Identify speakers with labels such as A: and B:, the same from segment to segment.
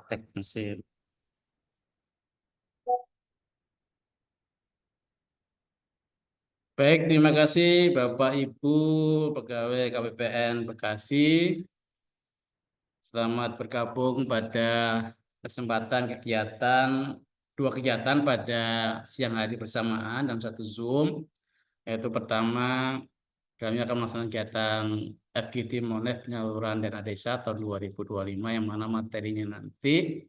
A: praktek mesin. Baik, terima kasih Bapak Ibu pegawai KPPN Bekasi. Selamat bergabung pada kesempatan dua kegiatan pada siang hari bersamaan dalam satu Zoom. Yaitu pertama, kami akan melaksanakan kegiatan FGD Monef penyaluran dana desa tahun 2025 yang mana materinya nanti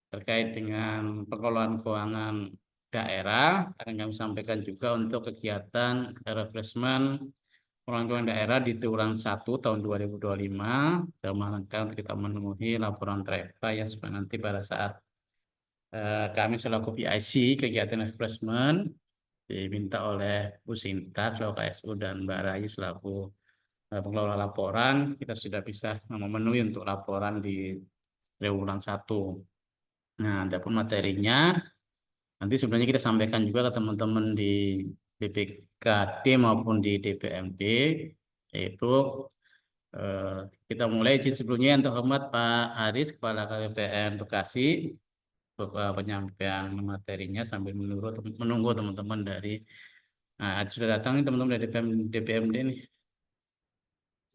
A: terkait dengan pengelolaan keuangan daerah. Akan kami sampaikan juga untuk kegiatan refreshment pengelolaan keuangan daerah di triwulan 1 tahun 2025 dalam rangka kita memenuhi laporan TREPA yang sebenarnya nanti pada saat kami selaku PIC kegiatan refreshment diminta oleh Bu Sinta selaku KSU dan Mbak Rai selaku pengelola laporan, kita sudah bisa memenuhi untuk laporan di triwulan 1. Nah, adapun materinya nanti sebenarnya kita sampaikan juga ke teman-teman di BPKD maupun di DPMD, yaitu eh, kita mulai sebelumnya yang terhormat Pak Haris, Kepala KPPN Bekasi, untuk penyampaian materinya sambil menunggu teman-teman dari sudah datang nih teman-teman dari DPMD nih.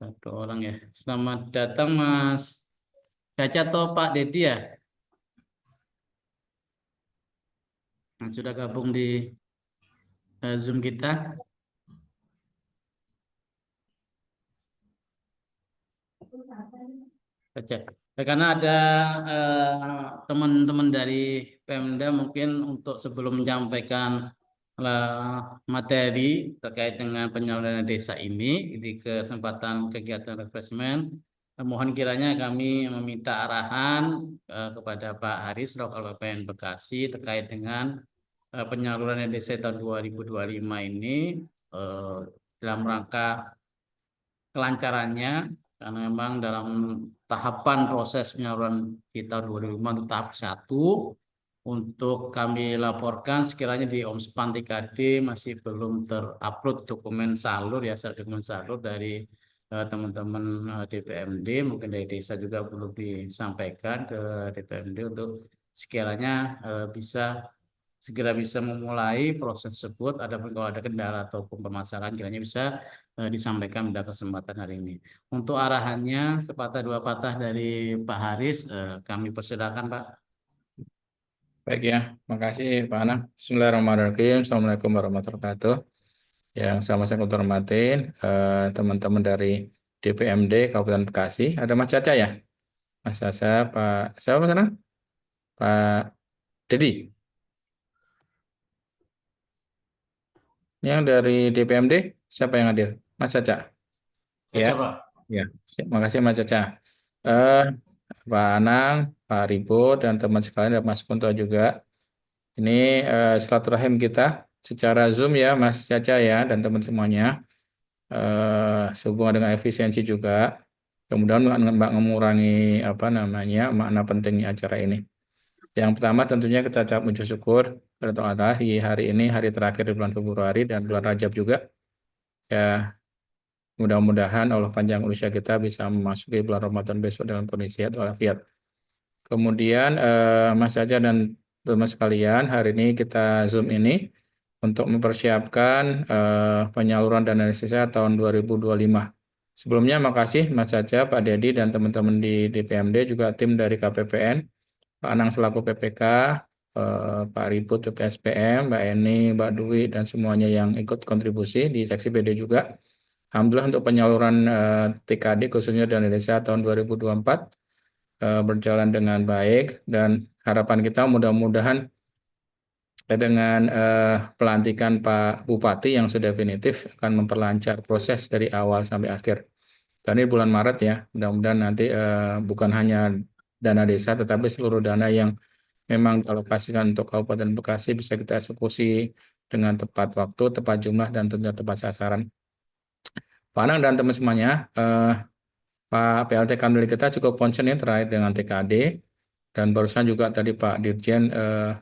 A: Satu orang ya. Selamat datang Mas Caca atau Pak Dedi ya. Yang sudah gabung di Zoom kita. Caca. Karena ada teman-teman dari Pemda mungkin untuk sebelum menyampaikan materi terkait dengan penyaluran desa ini di kesempatan kegiatan refreshment. Mohon kiranya kami meminta arahan kepada Pak Haris selaku KPPN Bekasi terkait dengan penyaluran desa tahun 2025 ini eh, dalam rangka kelancarannya karena memang dalam tahapan proses penyaluran di tahun 2005 untuk tahap 1 untuk kami laporkan sekiranya di Omspan TKD masih belum terupload dokumen salur ya, dokumen salur dari teman-teman DPMD, mungkin dari desa juga belum disampaikan ke DPMD untuk sekiranya segera bisa memulai proses tersebut. Adapun kalau ada kendala ataupun permasalahan kiranya bisa disampaikan pada kesempatan hari ini. Untuk arahannya sepatah dua patah dari Pak Haris, kami persilakan Pak.
B: Baik ya, makasih Pak Anang. Bismillahirrahmanirrahim. Assalamualaikum warahmatullahi wabarakatuh. Yang sama-sama saya hormatin teman-teman dari DPMD Kabupaten Bekasi. Ada Mas Caca ya? Mas Caca, Pak siapa Mas Anang? Pak Dedi. Yang dari DPMD siapa yang hadir? Mas Caca. Ya,
A: Caca Pak.
B: ya. Makasih Mas Caca. Eh, Pak Anang, Pak Ribo, dan teman sekalian, dan Mas Kunto juga. Ini silaturahim kita secara Zoom ya, Mas Caca ya, dan teman semuanya. Sehubungan dengan efisiensi juga. Kemudian mengurangi makna pentingnya acara ini. Yang pertama tentunya kita ucap puji syukur kepada Allah di hari ini, hari terakhir di bulan Februari dan bulan Rajab juga. Ya, mudah-mudahan Allah panjang usia kita bisa memasuki bulan Ramadan besok dalam kondisi sehat walafiat. Kemudian Mas Caca dan teman sekalian, hari ini kita Zoom ini untuk mempersiapkan penyaluran dana desa tahun 2025. Sebelumnya makasih Mas Caca, Pak Dedi, dan teman-teman di DPMD, juga tim dari KPPN, Pak Anang selaku PPK, Pak Ribut PSPM, Mbak Eni, Mbak Dwi, dan semuanya yang ikut kontribusi di seksi BD juga. Alhamdulillah untuk penyaluran TKD khususnya dana desa tahun 2024 berjalan dengan baik, dan harapan kita mudah-mudahan dengan pelantikan Pak Bupati yang sudah definitif akan memperlancar proses dari awal sampai akhir. Dan ini bulan Maret ya, mudah-mudahan nanti bukan hanya dana desa tetapi seluruh dana yang memang dialokasikan untuk Kabupaten Bekasi bisa kita eksekusi dengan tepat waktu, tepat jumlah, dan tentunya tepat sasaran. Pak Anang dan teman semuanya, Pak PLT Kanwil kita cukup concern ya terkait dengan TKD, dan barusan juga tadi Pak Dirjen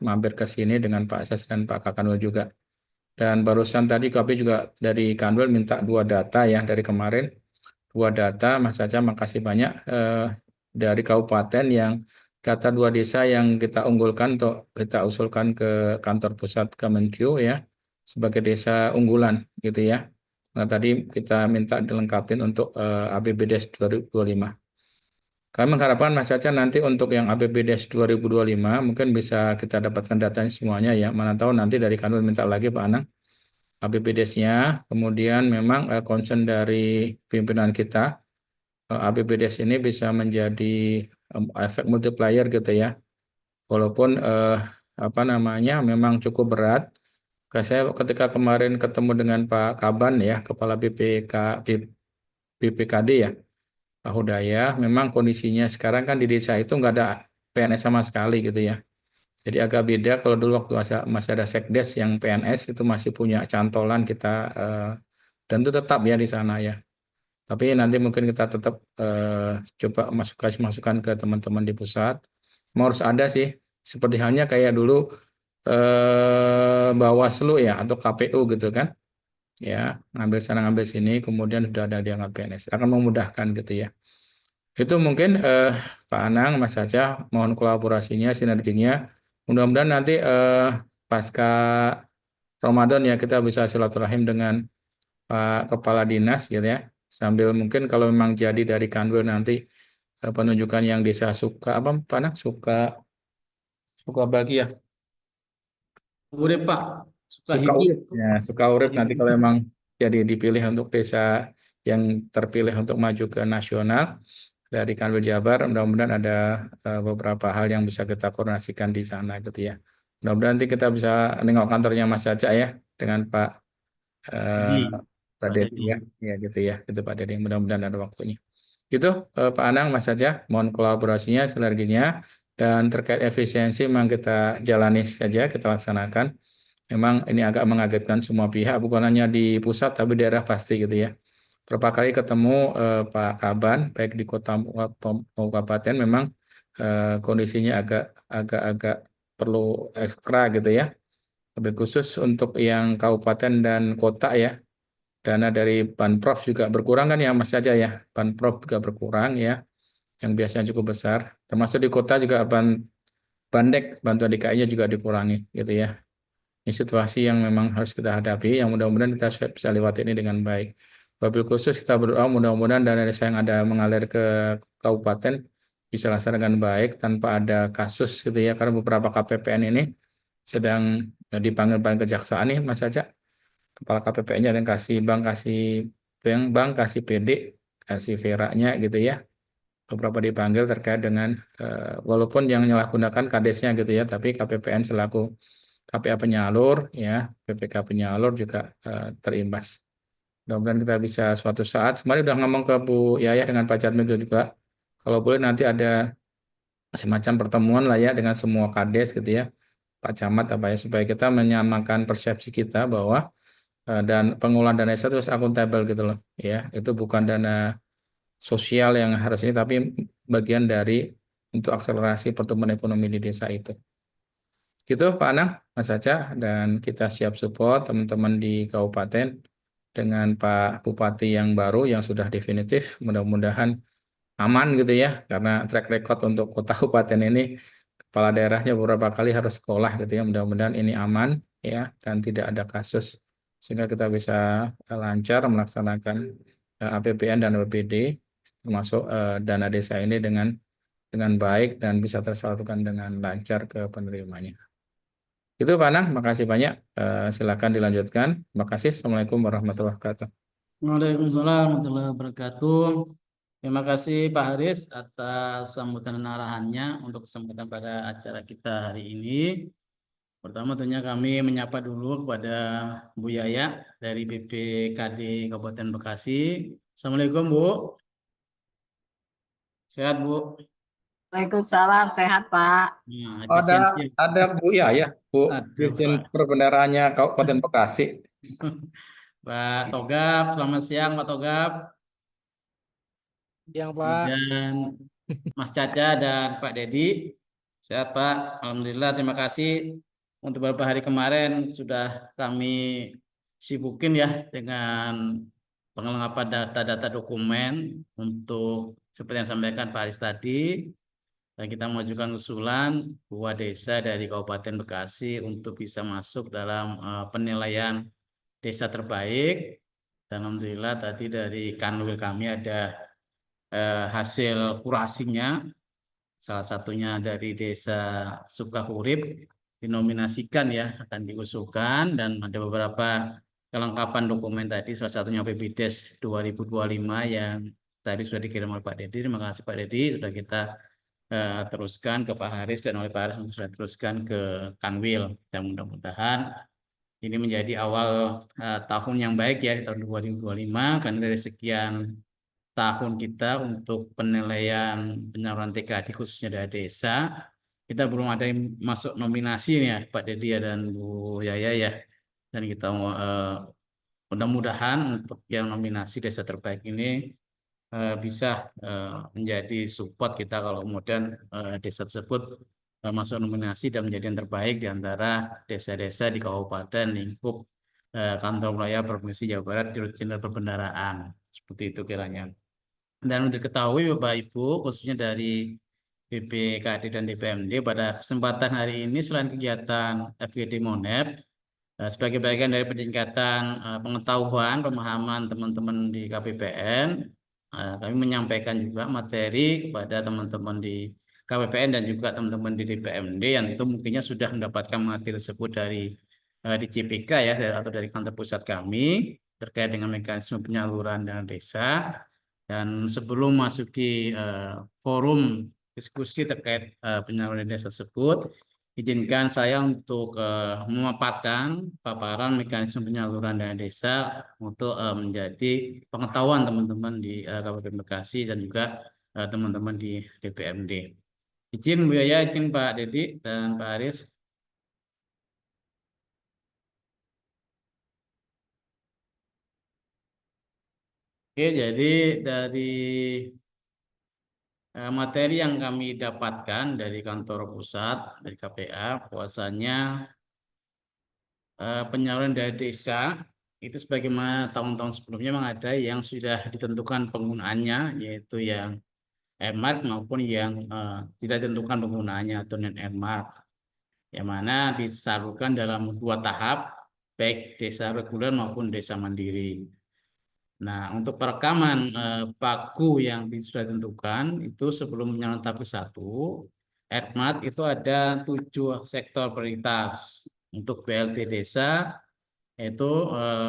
B: mampir ke sini dengan Pak Ses dan Pak Kakanwil juga. Dan barusan tadi kami juga dari Kanwil minta 2 data ya dari kemarin. 2 data, Mas Caca makasih banyak dari kabupaten yang data dua desa yang kita unggulkan untuk kita usulkan ke kantor pusat Kemenkyu ya sebagai desa unggulan gitu ya. Nah, tadi kita minta dilengkapin untuk APBDes 2025. Kami mengharapkan Mas Caca nanti untuk yang APBDes 2025 mungkin bisa kita dapatkan datanya semuanya ya. Mana tahu nanti dari kantor minta lagi Pak Anang APBDes-nya. Kemudian memang concern dari pimpinan kita APBDes ini bisa menjadi efek multiplier gitu ya. Walaupun apa namanya memang cukup berat. Saya ketika kemarin ketemu dengan Pak Kaban ya, Kepala BPKD ya, Pak Hudaya, memang kondisinya sekarang kan di desa itu nggak ada PNS sama sekali gitu ya. Jadi agak beda kalau dulu waktu masih ada Sekdes yang PNS itu masih punya cantolan kita eh, dan itu tetap ya di sana ya. Tapi nanti mungkin kita tetap coba kasih masukan ke teman-teman di pusat. Mau harus ada sih, seperti halnya kayak dulu Bawaslu ya atau KPU gitu kan, ya ngambil sana ngambil sini, kemudian sudah ada dianggap PNS, akan memudahkan gitu ya. Itu mungkin Pak Anang, Mas Caca, mohon kolaborasinya, sinerginya. Mudah-mudahan nanti pasca Ramadan ya kita bisa silaturahim dengan Pak Kepala Dinas gitu ya. Sambil mungkin kalau memang jadi dari Kanwil nanti penunjukan yang desa suka apa Pak suka suka bagi ya
A: Urip Pak, suka
B: suka
A: hidup.
B: urip ya suka urip nanti kalau memang jadi dipilih untuk desa yang terpilih untuk maju ke nasional dari Kanwil Jabar mudah-mudahan ada beberapa hal yang bisa kita koordinasikan di sana gitu ya. Mudah-mudahan nanti kita bisa nengok kantornya Mas Caca ya dengan eh,
A: Jadi,
B: Pak
A: Pak
B: Dedi
A: Dedi.
B: ya, ya gitu ya, itu Pak Dedi. Mudah-mudahan ada waktunya. Gitu, Pak Anang, Mas saja, mohon kolaborasinya, sinerginya, dan terkait efisiensi memang kita jalani saja, kita laksanakan. Memang ini agak mengagetkan semua pihak, bukan hanya di pusat, tapi daerah pasti gitu ya. Berapa kali ketemu Pak Kaban, baik di kota maupun kabupaten, memang kondisinya agak perlu ekstra gitu ya. Lebih khusus untuk yang kabupaten dan kota ya, dana dari Banprov juga berkurang kan ya Mas Caca ya. Banprov juga berkurang ya, yang biasanya cukup besar. Termasuk di kota juga Bandek, bantuan DKI-nya juga dikurangi gitu ya. Ini situasi yang memang harus kita hadapi, yang mudah-mudahan kita bisa lewati ini dengan baik. Wabil khusus kita berdoa mudah-mudahan dana desa yang ada mengalir ke kabupaten bisa laksana dengan baik tanpa ada kasus gitu ya. Karena beberapa KPPN ini sedang dipanggil bank kejaksaan nih Mas Caca. Kepala KPPN-nya dan kasih bank kasih PD kasih Vera-nya gitu ya beberapa dipanggil terkait dengan walaupun yang menyalahgunakan kadesnya gitu ya tapi KPPN selaku KPA penyalur ya PPK penyalur juga terimbas. Mudah-mudahan kita bisa suatu saat kemarin udah ngomong ke Bu Yaya dengan Pak Jatmil juga kalau boleh nanti ada semacam pertemuan lah ya dengan semua kades gitu ya Pak Camat apa ya supaya kita menyamakan persepsi kita bahwa dan pengelolaan dana desa itu harus akuntabel gitu loh ya itu bukan dana sosial yang harus ini tapi bagian dari untuk akselerasi pertumbuhan ekonomi di desa itu gitu Pak Anang Mas Caca dan kita siap support teman-teman di kabupaten dengan Pak Bupati yang baru yang sudah definitif mudah-mudahan aman gitu ya karena track record untuk kota kabupaten ini kepala daerahnya beberapa kali harus sekolah gitu ya mudah-mudahan ini aman ya dan tidak ada kasus sehingga kita bisa lancar melaksanakan APBN dan APBD termasuk dana desa ini dengan baik dan bisa tersalurkan dengan lancar ke penerimanya. Itu Pak Anang, makasih banyak. Silakan dilanjutkan. Terima kasih. Assalamualaikum warahmatullahi wabarakatuh.
A: Waalaikumsalam warahmatullahi wabarakatuh. Terima kasih Pak Haris atas sambutan dan arahannya untuk kesempatan pada acara kita hari ini. Pertama tentunya kami menyapa dulu kepada Bu Yaya dari BPKD Kabupaten Bekasi. Assalamualaikum Bu, sehat Bu?
C: Waalaikumsalam, sehat Pak.
A: Nah,
B: Ada
A: efisiensi.
B: ada Bu ya, Bu
A: Ada
B: Dirjen
A: Pak.
B: Perbendaharanya Kabupaten Bekasi.
A: Pak Togap, selamat siang Pak Togap.
D: Yang Pak,
A: Kemudian Mas Caca dan Pak Dedi. Sehat Pak, Alhamdulillah terima kasih. Untuk beberapa hari kemarin sudah kami sibukin ya dengan pengelengkapan data-data dokumen untuk seperti yang disampaikan Pak Haris tadi. Dan kita mengajukan usulan 2 desa dari Kabupaten Bekasi untuk bisa masuk dalam penilaian desa terbaik. Dan alhamdulillah tadi dari Kanwil kami ada hasil kurasinya. Salah satunya dari Desa Sukahurip dinominasikan ya, akan diusulkan, dan ada beberapa kelengkapan dokumen tadi, salah satunya PBDes 2025 yang tadi sudah dikirim oleh Pak Dedi. Terima kasih Pak Dedi, sudah kita teruskan ke Pak Haris, dan oleh Pak Haris sudah teruskan ke Kanwil. Dan mudah-mudahan ini menjadi awal tahun yang baik ya, tahun 2025, karena dari sekian tahun kita untuk penilaian penyaluran TKD khususnya dari desa, kita belum ada yang masuk nominasi nih ya, Pak Dedi ya dan Bu Yaya ya. Dan kita mudah-mudahan untuk yang nominasi desa terbaik ini bisa menjadi support kita kalau kemudian desa tersebut masuk nominasi dan menjadi yang terbaik di antara desa-desa di Kabupaten lingkup Kantor Wilayah Provinsi Jawa Barat di Jenderal Perbendaharaan. Seperti itu kiranya. Dan untuk diketahui Bapak Ibu, khususnya dari BPKD dan DPMD, pada kesempatan hari ini selain kegiatan FGD Monep, sebagai bagian dari peningkatan pengetahuan, pemahaman teman-teman di KPPN, kami menyampaikan juga materi kepada teman-teman di KPPN dan juga teman-teman di DPMD yang itu mungkinnya sudah mendapatkan materi tersebut dari di CPK ya, atau dari kantor pusat kami terkait dengan mekanisme penyaluran dana desa. Dan sebelum masuki forum diskusi terkait penyaluran desa tersebut, izinkan saya untuk memaparkan paparan mekanisme penyaluran dana desa untuk menjadi pengetahuan teman-teman di Kabupaten Bekasi dan juga teman-teman di DPMD. Izin Bu Yaya, izin Pak Dedi dan Pak Haris. Oke, jadi dari materi yang kami dapatkan dari kantor pusat, dari KPA, bahwasanya penyaluran dari desa itu sebagaimana tahun-tahun sebelumnya memang ada yang sudah ditentukan penggunaannya, yaitu yang earmark maupun yang tidak ditentukan penggunaannya atau non earmark, yang mana disalurkan dalam 2 tahap, baik desa reguler maupun desa mandiri. Nah, untuk perekaman pagu yang sudah ditentukan itu sebelum penyaluran tahap ke-1, ERMAT itu ada 7 sektor prioritas. Untuk BLT desa itu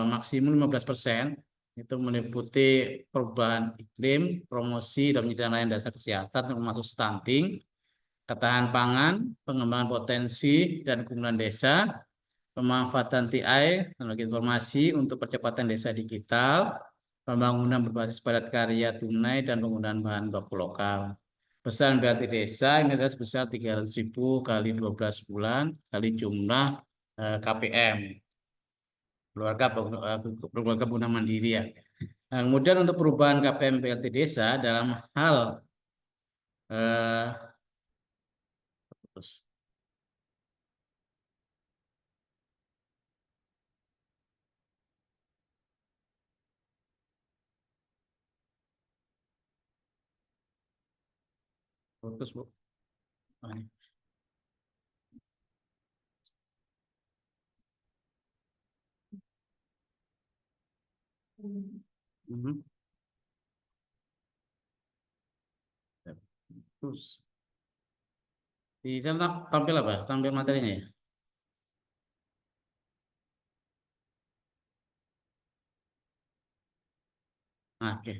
A: maksimum 15%, itu meliputi perubahan iklim, promosi dan penyediaan layanan dasar kesehatan termasuk stunting, ketahanan pangan, pengembangan potensi dan keunggulan desa, pemanfaatan TI, teknologi informasi untuk percepatan desa digital, pembangunan berbasis padat karya tunai, dan penggunaan bahan baku lokal. Besaran BLT desa ini adalah sebesar 300.000 kali 12 bulan kali jumlah KPM, keluarga pengguna mandiri ya. Nah, kemudian untuk perubahan KPM BLT desa dalam hal terus putus Bu. Oh, ini. Mhm. Terus di sana tampil apa? Tampil materinya ya? Nah, oke.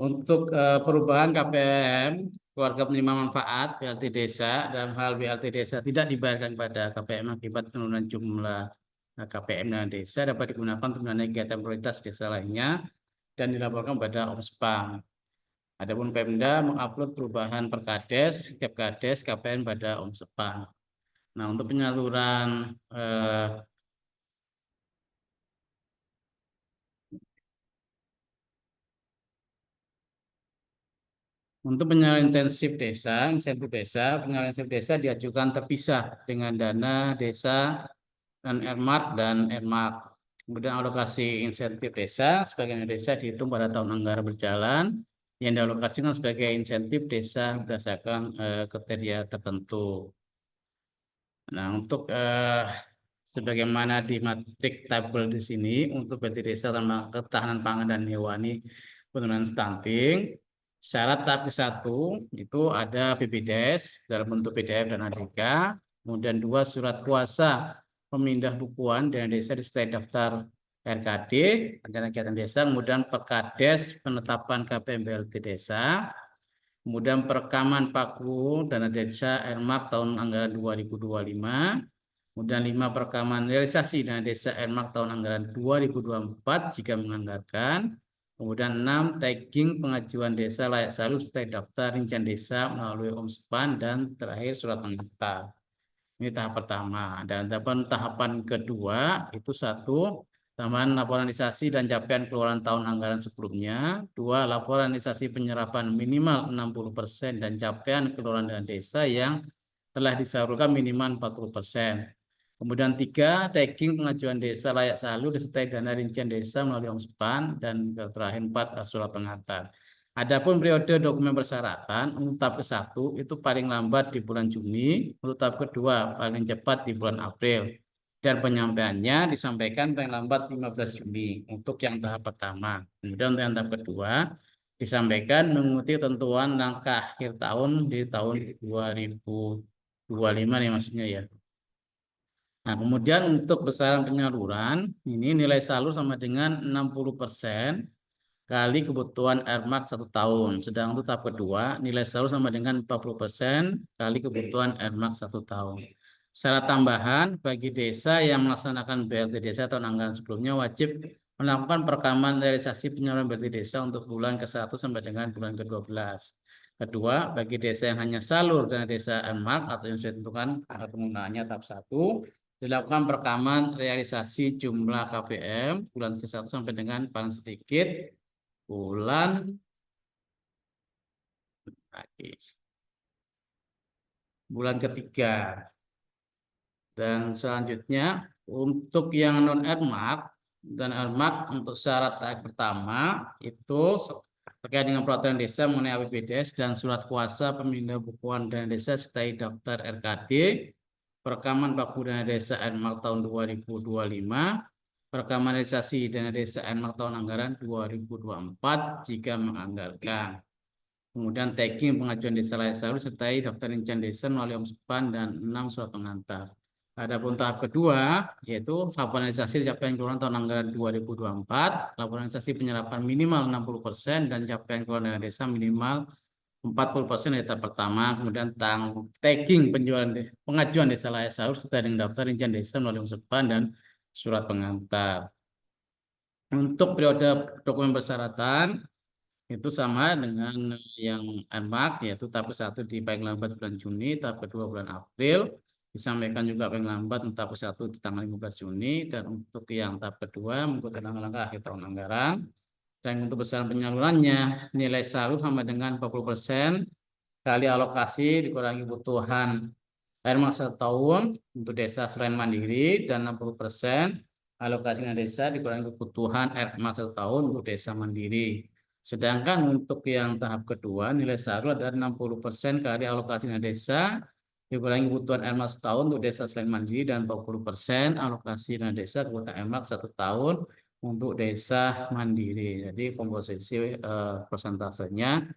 A: Untuk perubahan KPM, keluarga penerima manfaat BLT desa, dalam hal BLT desa tidak dibayarkan pada KPM akibat penurunan jumlah KPM dan desa dapat digunakan untuk mendanai kegiatan prioritas desa lainnya dan dilaporkan pada Omspam. Adapun Pemda mengupload perubahan Perkades, Kepkades, KPM pada Omspam. Nah, untuk penyaluran untuk penyaluran insentif desa, penyaluran insentif desa diajukan terpisah dengan dana desa dan earmark dan earmark. Kemudian alokasi insentif desa sebagian desa dihitung pada tahun anggaran berjalan yang dialokasikan sebagai insentif desa berdasarkan kriteria tertentu. Nah, untuk sebagaimana di matrik tabel di sini untuk BLT desa tentang ketahanan pangan dan hewani penurunan stunting, syarat tahap ke-1 itu ada PPDS dalam bentuk PDF dan ADK, kemudian 2 surat kuasa pemindah bukuan dana desa disertai daftar RKD, rencana kegiatan desa, kemudian Perkades penetapan KPM BLT desa, kemudian perekaman paku dana desa RMAP tahun anggaran 2025, kemudian 5 perekaman realisasi dana desa RMAP tahun anggaran 2024 jika menganggarkan, kemudian 6 tagging pengajuan desa layak salur serta daftar rincian desa melalui OMSPAN, dan terakhir surat pengantar. Ini tahap pertama. Dan tahapan kedua itu 1, tambahan laporan realisasi dan capaian keluaran tahun anggaran sebelumnya. 2, laporan realisasi penyerapan minimal 60% dan capaian keluaran dana desa yang telah disalurkan minimal 40%. Kemudian 3, tagging pengajuan desa layak salur disertai dana rincian desa melalui OMSPAN, dan terakhir 4, surat pengantar. Adapun periode dokumen persyaratan untuk tahap ke-1 itu paling lambat di bulan Juni, untuk tahap kedua paling cepat di bulan April. Dan penyampaiannya disampaikan paling lambat 15 Juni untuk yang tahap pertama. Kemudian untuk yang tahap kedua disampaikan mengikuti ketentuan langkah akhir tahun di tahun 2025 nih maksudnya ya. Nah, kemudian untuk besaran penyaluran, ini nilai salur sama dengan 60% kali kebutuhan RMAX 1 tahun. Sedang untuk tahap kedua, nilai salur sama dengan 40% kali kebutuhan RMAX 1 tahun. Syarat tambahan, bagi desa yang melaksanakan BLT desa atau anggaran sebelumnya wajib melakukan perekaman realisasi penyaluran BLT desa untuk bulan ke-1 sampai dengan bulan ke-12. Kedua, bagi desa yang hanya salur dana desa RMAX atau yang sudah ditentukan penggunaannya tahap 1, dilakukan perekaman realisasi jumlah KPM bulan ke-1 sampai dengan paling sedikit bulan ketiga. Dan selanjutnya untuk yang non RMAX dan RMAX untuk syarat tahap pertama itu terkait dengan peraturan desa mengenai APBDes dan surat kuasa pemindah bukuan dana desa serta daftar RKD, perekaman baku dana desa RMAX tahun 2025, perekaman realisasi dana desa RMAX tahun anggaran 2024 jika menganggarkan. Kemudian tagging pengajuan desa layak salur sertai daftar rincian desa melalui OMSPAN, dan 6 surat pengantar. Adapun tahap kedua yaitu laporan realisasi capaian keluaran tahun anggaran 2024, laporan realisasi penyerapan minimal 60% dan capaian keluaran dana desa minimal 40% dari tahap pertama. Kemudian tagging pengajuan desa layak salur serta dengan daftar rincian desa melalui OMSPAN dan surat pengantar. Untuk periode dokumen persyaratan itu sama dengan yang RMAX, yaitu tahap ke-1 di paling lambat bulan Juni, tahap kedua bulan April, disampaikan juga paling lambat untuk tahap ke-1 di tanggal 15 Juni, dan untuk yang tahap kedua mengikuti langkah-langkah akhir tahun anggaran. Dan untuk besaran penyalurannya, nilai salur sama dengan 40% kali alokasi dikurangi kebutuhan RMAX 1 tahun untuk desa selain mandiri, dan 60% alokasi dana desa dikurangi kebutuhan RMAX 1 tahun untuk desa mandiri. Sedangkan untuk yang tahap kedua, nilai salur adalah 60% kali alokasi dana desa dikurangi kebutuhan RMAX setahun untuk desa selain mandiri, dan 40% alokasi dana desa kebutuhan RMAX 1 tahun untuk desa mandiri. Jadi komposisi persentasenya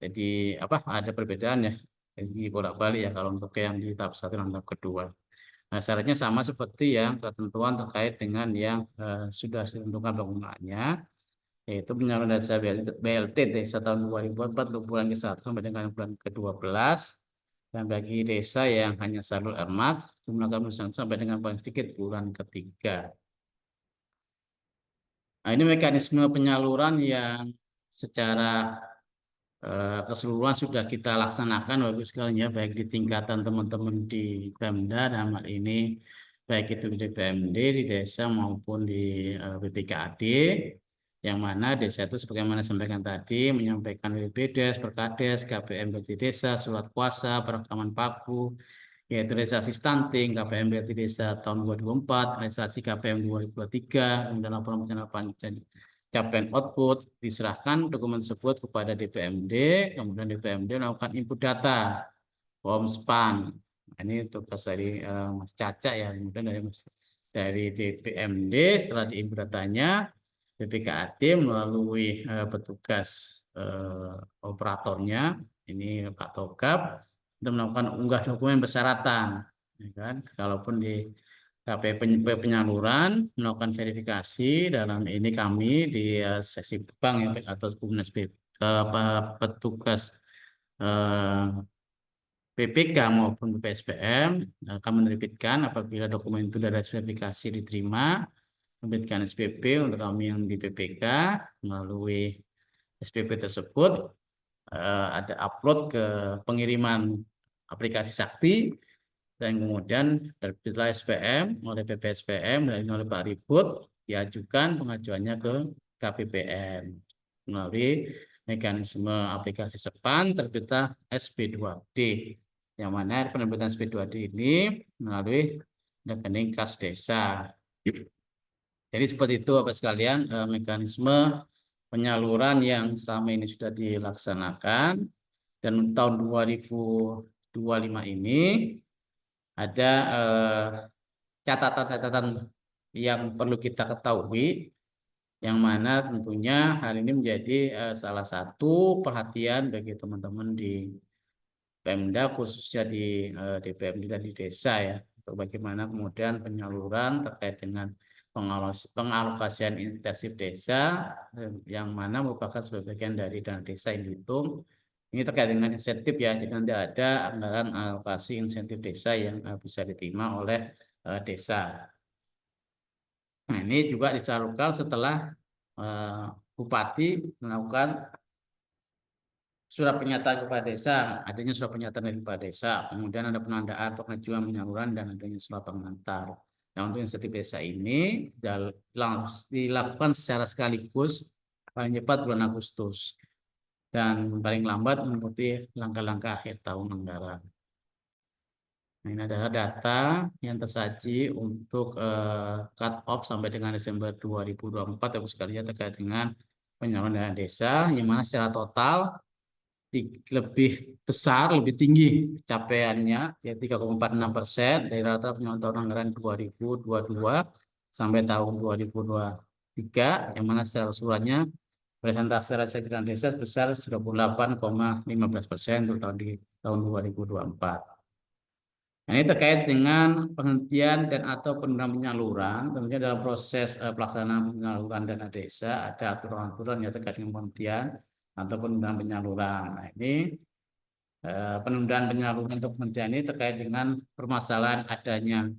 A: jadi ada perbedaan ya. Jadi bolak-balik ya kalau untuk yang di tahap 1 dan tahap kedua. Nah, syaratnya sama seperti yang ketentuan terkait dengan yang sudah ditentukan penggunaannya, yaitu penyaluran dana BLT desa tahun 2024 untuk bulan ke-1 sampai dengan bulan ke-12, dan bagi desa yang hanya salur RMAX jumlah KPM sampai dengan paling sedikit bulan ketiga. Nah, ini mekanisme penyaluran yang secara keseluruhan sudah kita laksanakan Bapak Ibu sekalian ya, baik di tingkatan teman-teman di Pemda dalam hal ini, baik itu di DPMD, di desa maupun di BPKAD, yang mana desa itu sebagaimana sampaikan tadi menyampaikan BPDes, Perkades, KPM BLT desa, surat kuasa, perekaman paku, yaitu realisasi stunting, KPM BLT desa tahun 2024, realisasi KPM 2023, kemudian laporan penyerapan capaian output, diserahkan dokumen tersebut kepada DPMD, kemudian DPMD melakukan input data, form SPAN. Nah, ini tugas dari Mas Caca ya, kemudian dari DPMD setelah diinput datanya, BPKAD melalui petugas operatornya, ini Pak Togap, untuk melakukan unggah dokumen persyaratan, ya kan? Kalaupun di KPP penyaluran melakukan verifikasi dalam ini kami di seksi bank ya, atau petugas PPK maupun PPSPM akan menerbitkan apabila dokumen itu dari verifikasi diterima, menerbitkan SPP untuk kami yang di PPK. Melalui SPP tersebut ada upload ke pengiriman aplikasi Sakti, dan kemudian terbitlah SPM oleh PPSPM dan oleh Pak Ribut, diajukan pengajuannya ke KPPM melalui mekanisme aplikasi SPAN, terbitlah SP2D, yang mana penerbitan SP2D ini melalui rekening kas desa. Jadi seperti itu Bapak sekalian mekanisme penyaluran yang selama ini sudah dilaksanakan, dan tahun 2025 ini ada catatan-catatan yang perlu kita ketahui, yang mana tentunya hal ini menjadi salah satu perhatian bagi teman-teman di Pemda, khususnya di DPMD dan di desa ya, untuk bagaimana kemudian penyaluran terkait dengan pengalokasian intensif desa, yang mana merupakan sebagai bagian dari dana desa yang dihitung. Ini terkait dengan insentif ya, jadi nanti ada anggaran alokasi insentif desa yang bisa diterima oleh desa. Nah, ini juga disalurkan setelah Bupati melakukan surat pernyataan kepada desa, adanya surat pernyataan dari kepala desa, kemudian ada penandaan pengajuan penyaluran dan adanya surat pengantar. Nah, untuk insentif desa ini dilakukan secara sekaligus paling cepat bulan Agustus dan paling lambat mengikuti langkah-langkah akhir tahun anggaran. Nah, ini adalah data yang tersaji untuk cut off sampai dengan Desember 2024 ya sekalian, terkait dengan penyaluran dana desa, yang mana secara total lebih besar, lebih tinggi capaiannya, ya 3,46% dari rata penyaluran tahun anggaran 2022 sampai tahun 2023, yang mana secara keseluruhannya persentase realisasi desa sebesar 38,15% untuk tahun 2024. Nah, ini terkait dengan penghentian dan atau penundaan penyaluran. Tentunya dalam proses pelaksanaan penyaluran dana desa ada aturan-aturan yang terkait dengan penghentian atau penundaan penyaluran. Nah, ini penundaan penyaluran untuk penghentian ini terkait dengan permasalahan adanya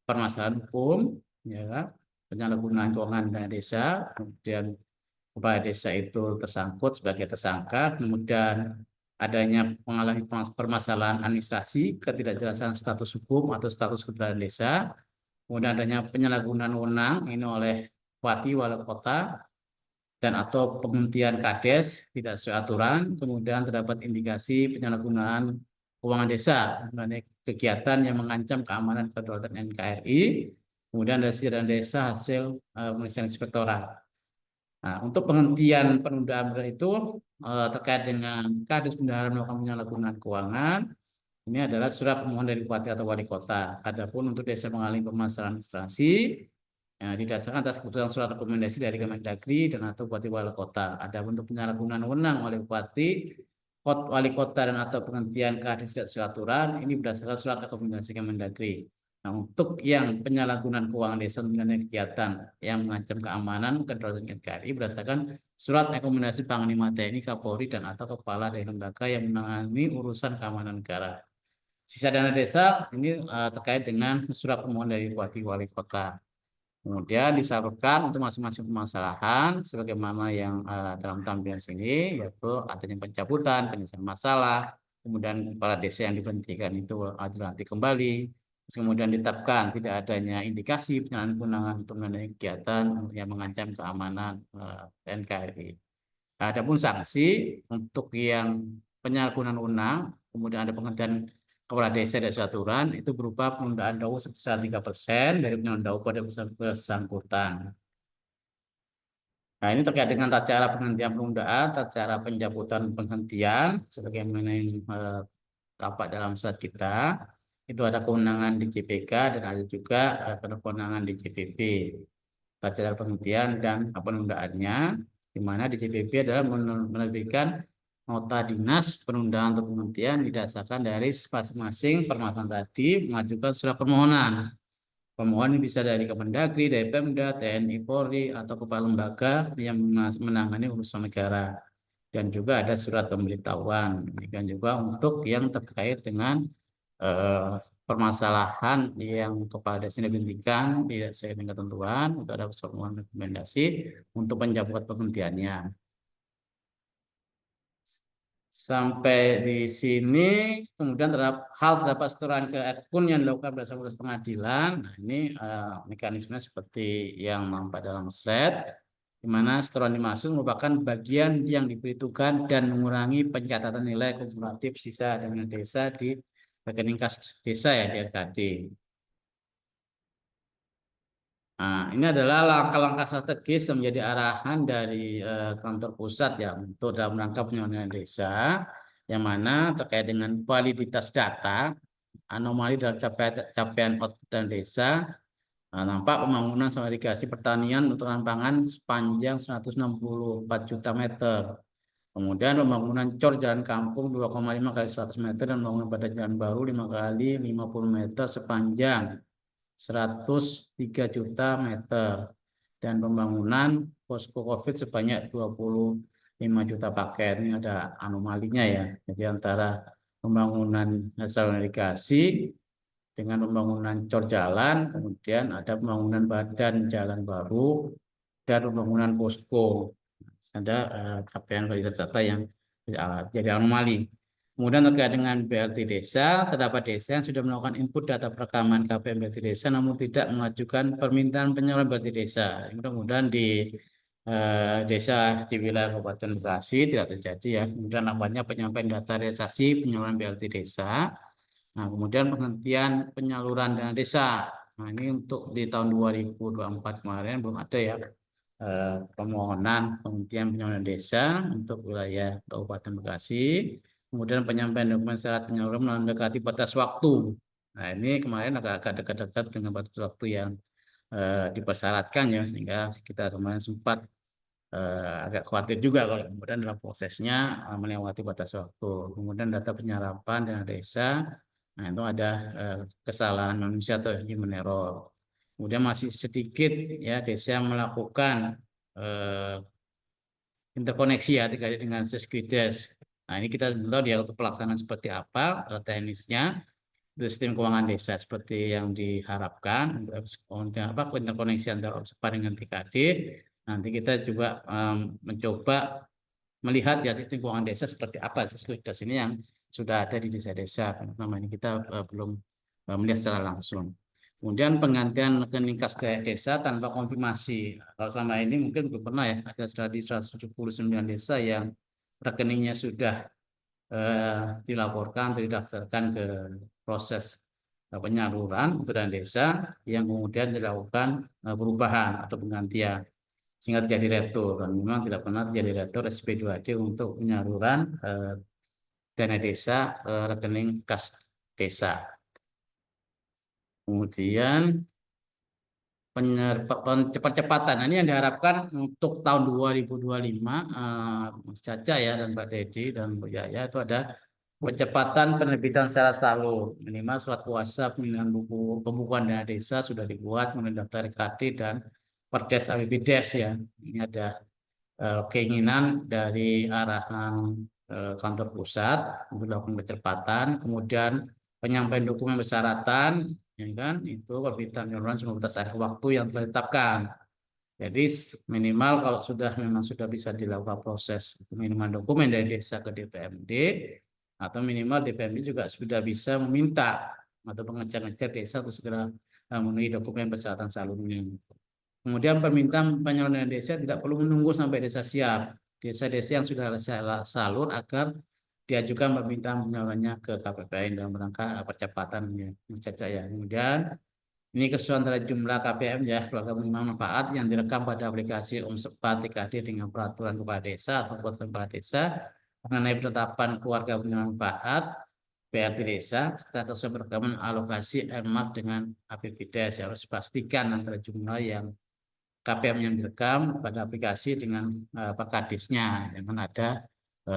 A: permasalahan hukum, ya kan? Penyalahgunaan keuangan dana desa, kemudian kepala desa itu tersangkut sebagai tersangka, kemudian adanya mengalami permasalahan administrasi, ketidakjelasan status hukum atau status keberadaan desa, kemudian adanya penyalahgunaan wewenang ini oleh bupati, wali kota, dan atau penghentian kades tidak sesuai aturan, kemudian terdapat indikasi penyalahgunaan keuangan desa, mengenai kegiatan yang mengancam keamanan kedaulatan NKRI, kemudian dari dana desa hasil pemeriksaan inspektorat. Nah, untuk penghentian penundaan itu terkait dengan Kades Bendahara melakukan penyalahgunaan keuangan, ini adalah surat permohonan dari bupati atau wali kota. Adapun untuk desa mengalami permasalahan administrasi, ya, didasarkan atas keputusan surat rekomendasi dari Kemendagri dan atau bupati wali kota. Adapun untuk penyalahgunaan wewenang oleh bupati, wali kota dan atau penghentian Kades tidak sesuai aturan, ini berdasarkan surat rekomendasi Kemendagri. Nah, untuk yang penyalahgunaan keuangan desa mengenai kegiatan yang mengancam keamanan kedaulatan NKRI berdasarkan surat rekomendasi Panglima TNI, Kapolri, dan atau kepala dari lembaga yang menangani urusan keamanan negara. Sisa dana desa ini terkait dengan surat permohonan dari bupati wali kota. Kemudian disalurkan untuk masing-masing permasalahan sebagaimana yang dalam tampilan sini, yaitu adanya pencabutan, penyelesaian masalah, kemudian kepala desa yang diberhentikan itu dilantik kembali. Kemudian ditetapkan tidak adanya indikasi penyalahgunaan untuk mengenai kegiatan yang mengancam keamanan NKRI. Adapun sanksi untuk yang penyalahgunaan wewenang, kemudian ada penghentian kepala desa dan aturan, itu berupa penundaan DAU sebesar 3% dari penyaluran DAU pada bersangkutan. Nah, ini terkait dengan tata cara penghentian penundaan, tata cara pencabutan penghentian, sebagaimana yang tampak dalam slide kita. Itu ada kewenangan di JPK dan ada juga kewenangan di JPP. Tata cara penghentian dan penundaannya, di mana di JPP adalah menerbitkan nota dinas penundaan atau penghentian didasarkan dari masing-masing permasalahan tadi mengajukan surat permohonan. Pemohon bisa dari Kemendagri, dari Pemda, TNI, Polri, atau kepala lembaga yang menangani urusan negara. Dan juga ada surat pemberitahuan. Dan juga untuk yang terkait dengan permasalahan yang kepala desa dibentikan tidak sesuai dengan ketentuan, itu ada permohonan rekomendasi untuk pencabutan penghentiannya. Sampai di sini, kemudian terdapat setoran ke akun yang dilakukan berdasarkan proses pengadilan. Nah, ini mekanismenya seperti yang nampak dalam slide, di mana setoran dimaksud merupakan bagian yang diperhitungkan dan mengurangi pencatatan nilai kumulatif sisa dana desa di rekening kas desa ya di RKD. Nah, ini adalah langkah-langkah strategis yang menjadi arahan dari kantor pusat ya untuk dalam rangka penyelenggaraan desa, yang mana terkait dengan validitas data, anomali dalam capaian output dan desa, nampak pembangunan sama irigasi pertanian untuk pangan sepanjang 164 juta meter. Kemudian pembangunan cor jalan kampung 2,5 kali 100 meter dan pembangunan badan jalan baru 5 kali 50 meter sepanjang 103 juta meter dan pembangunan posko COVID sebanyak 25 juta paket. Ini ada anomalinya ya. Jadi antara pembangunan saluran irigasi dengan pembangunan cor jalan, kemudian ada pembangunan badan jalan baru dan pembangunan posko. Ada capaian validitas data yang jadi anomali. Kemudian terkait dengan BLT desa, terdapat desa yang sudah melakukan input data perekaman KPM BLT desa namun tidak mengajukan permintaan penyaluran BLT desa. Mudah-mudahan di desa di wilayah Kabupaten Bekasi tidak terjadi ya. Kemudian namanya penyampaian data realisasi penyaluran BLT desa. Nah, kemudian penghentian penyaluran dana desa. Nah, ini untuk di tahun 2024 kemarin belum ada ya permohonan penghentian penyaluran desa untuk wilayah Kabupaten Bekasi. Kemudian penyampaian dokumen syarat penyaluran mendekati batas waktu. Nah, ini kemarin agak dekat-dekat dengan batas waktu yang dipersyaratkan ya, sehingga kita kemarin sempat agak khawatir juga kalau kemudian dalam prosesnya melewati batas waktu. Kemudian data penyerapan dana desa, nah itu ada kesalahan manusia atau human error. Kemudian masih sedikit ya desa yang melakukan interkoneksi ya terkait dengan Sesquides. Nah, ini kita belum tahu dia untuk pelaksanaan seperti apa teknisnya, sistem keuangan desa seperti yang diharapkan, interkoneksi antara OPSPA dengan TKD. Nanti kita juga mencoba melihat ya sistem keuangan desa seperti apa Sesquides ini yang sudah ada di desa-desa. Karena ini kita belum melihat secara langsung. Kemudian penggantian rekening kas desa tanpa konfirmasi. Kalau selama ini mungkin belum pernah ya, ada di 179 desa yang rekeningnya sudah dilaporkan, didaftarkan ke proses penyaluran untuk dana desa yang kemudian dilakukan perubahan atau penggantian sehingga terjadi retur. Dan memang tidak pernah terjadi retur SP2D untuk penyaluran dana desa rekening kas desa. Kemudian percepatan. Nah, ini yang diharapkan untuk tahun 2025, Mas Caca ya dan Mbak Dedi dan Bu Yaya itu ada percepatan penerbitan secara salur. Minimal surat kuasa pemilihan buku pembukuan dana desa sudah dibuat, kemudian daftar KD dan Perdes APBDes ya. Ini ada keinginan dari arahan kantor pusat untuk dilakukan percepatan, kemudian penyampaian dokumen persyaratan, ya kan, itu permintaan penyaluran sebelum batas akhir waktu yang telah ditetapkan. Jadi minimal kalau memang sudah bisa dilakukan proses pengiriman dokumen dari desa ke DPMD, atau minimal DPMD juga sudah bisa meminta atau mengejar-ngejar desa untuk segera memenuhi dokumen persyaratan salurnya. Kemudian permintaan penyaluran desa tidak perlu menunggu sampai desa siap. Desa-desa yang sudah salur agar diajukan permintaan penyalurannya ke KPPN dalam rangka percepatan ya. Kemudian Ini kesesuaian antara jumlah KPM ya, keluarga penerima manfaat yang direkam pada aplikasi Umsepat TKD dengan peraturan kepala desa atau peraturan kepala desa mengenai penetapan keluarga penerima manfaat PRT desa serta kesesuaian perekaman alokasi MAK dengan APBDes. Harus dipastikan antara jumlah yang KPM yang direkam pada aplikasi dengan perkadisnya, jangan ada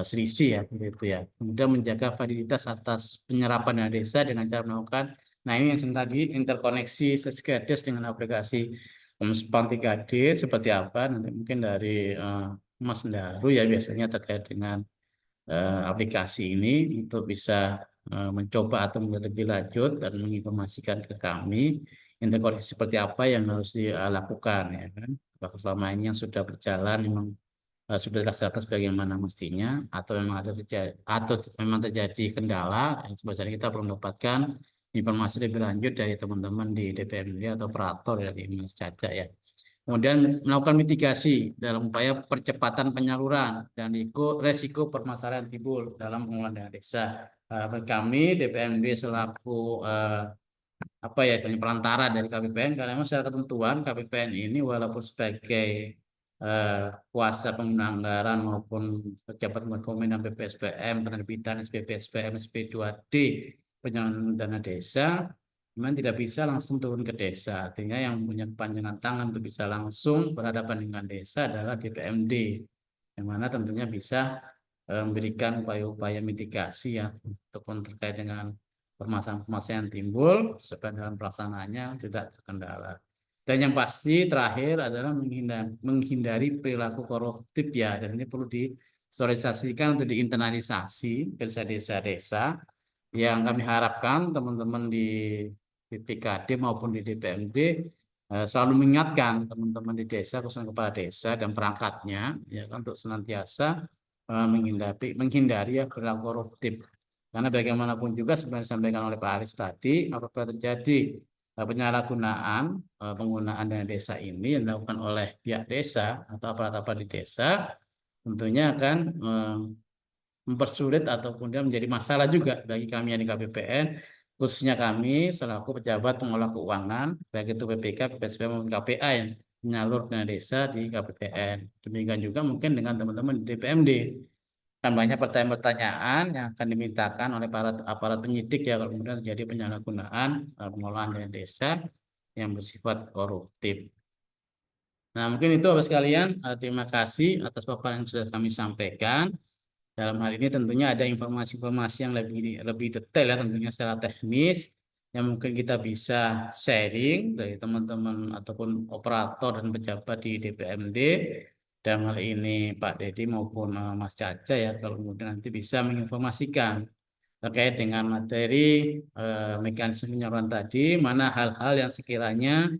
A: selisih ya, begitu ya. Kemudian menjaga validitas atas penyerapan dana desa dengan cara melakukan, nah ini yang tadi interkoneksi Seskedes dengan aplikasi Umspan 3D seperti apa, nanti mungkin dari Mas Daru ya biasanya terkait dengan aplikasi ini untuk bisa mencoba atau melihat lebih lanjut dan menginformasikan ke kami interkoneksi seperti apa yang harus dilakukan ya kan. Apakah selama ini yang sudah berjalan memang sudah dilaksanakan sebagaimana mestinya atau memang ada memang terjadi kendala yang sebesar kita belum mendapatkan informasi lebih lanjut dari teman-teman di DPMD atau operator dari Mas Caca ya. Kemudian melakukan mitigasi dalam upaya percepatan penyaluran dan resiko permasalahan timbul dalam pengelolaan dana desa. Kami DPMD selaku apa ya istilahnya perantara dari KPPN, karena memang secara ketentuan KPPN ini walaupun sebagai kuasa pengguna anggaran maupun pejabat komendan BPSPM, penerbitan SPP SPM SP2D penyaluran dana desa memang tidak bisa langsung turun ke desa. Artinya yang punya kepanjangan tangan untuk bisa langsung berhadapan dengan desa adalah DPMD, yang mana tentunya bisa memberikan upaya-upaya mitigasi ya untuk terkait dengan permasalahan-permasalahan yang timbul supaya dalam pelaksanaannya tidak terkendala. Dan yang pasti terakhir adalah menghindari perilaku koruptif ya, dan ini perlu disosialisasikan untuk diinternalisasi ke desa-desa yang kami harapkan teman-teman di PKD maupun di DPMD selalu mengingatkan teman-teman di desa, khususnya kepala desa dan perangkatnya ya kan, untuk senantiasa menghindari ya perilaku koruptif. Karena bagaimanapun juga sebenarnya disampaikan oleh Pak Aris tadi, apabila terjadi penyalahgunaan penggunaan dana desa ini yang dilakukan oleh pihak desa atau aparat-aparat di desa, tentunya akan mempersulit ataupun dia menjadi masalah juga bagi kami yang di KPPN, khususnya kami selaku pejabat pengelola keuangan, baik itu PPK, PPSP maupun KPA yang menyalur dana desa di KPPN. Demikian juga mungkin dengan teman-teman di DPMD. Kan banyak pertanyaan-pertanyaan yang akan dimintakan oleh para aparat penyidik ya kalau kemudian terjadi penyalahgunaan pengelolaan dana desa yang bersifat koruptif. Nah, mungkin itu Bapak sekalian. Terima kasih atas paparan yang sudah kami sampaikan. Dalam hal ini tentunya ada informasi-informasi yang lebih detail ya, tentunya secara teknis yang mungkin kita bisa sharing dari teman-teman ataupun operator dan pejabat di DPMD. Dalam hal ini Pak Dedi maupun Mas Caca ya, kalau kemudian nanti bisa menginformasikan terkait dengan materi mekanisme penyaluran tadi, mana hal-hal yang sekiranya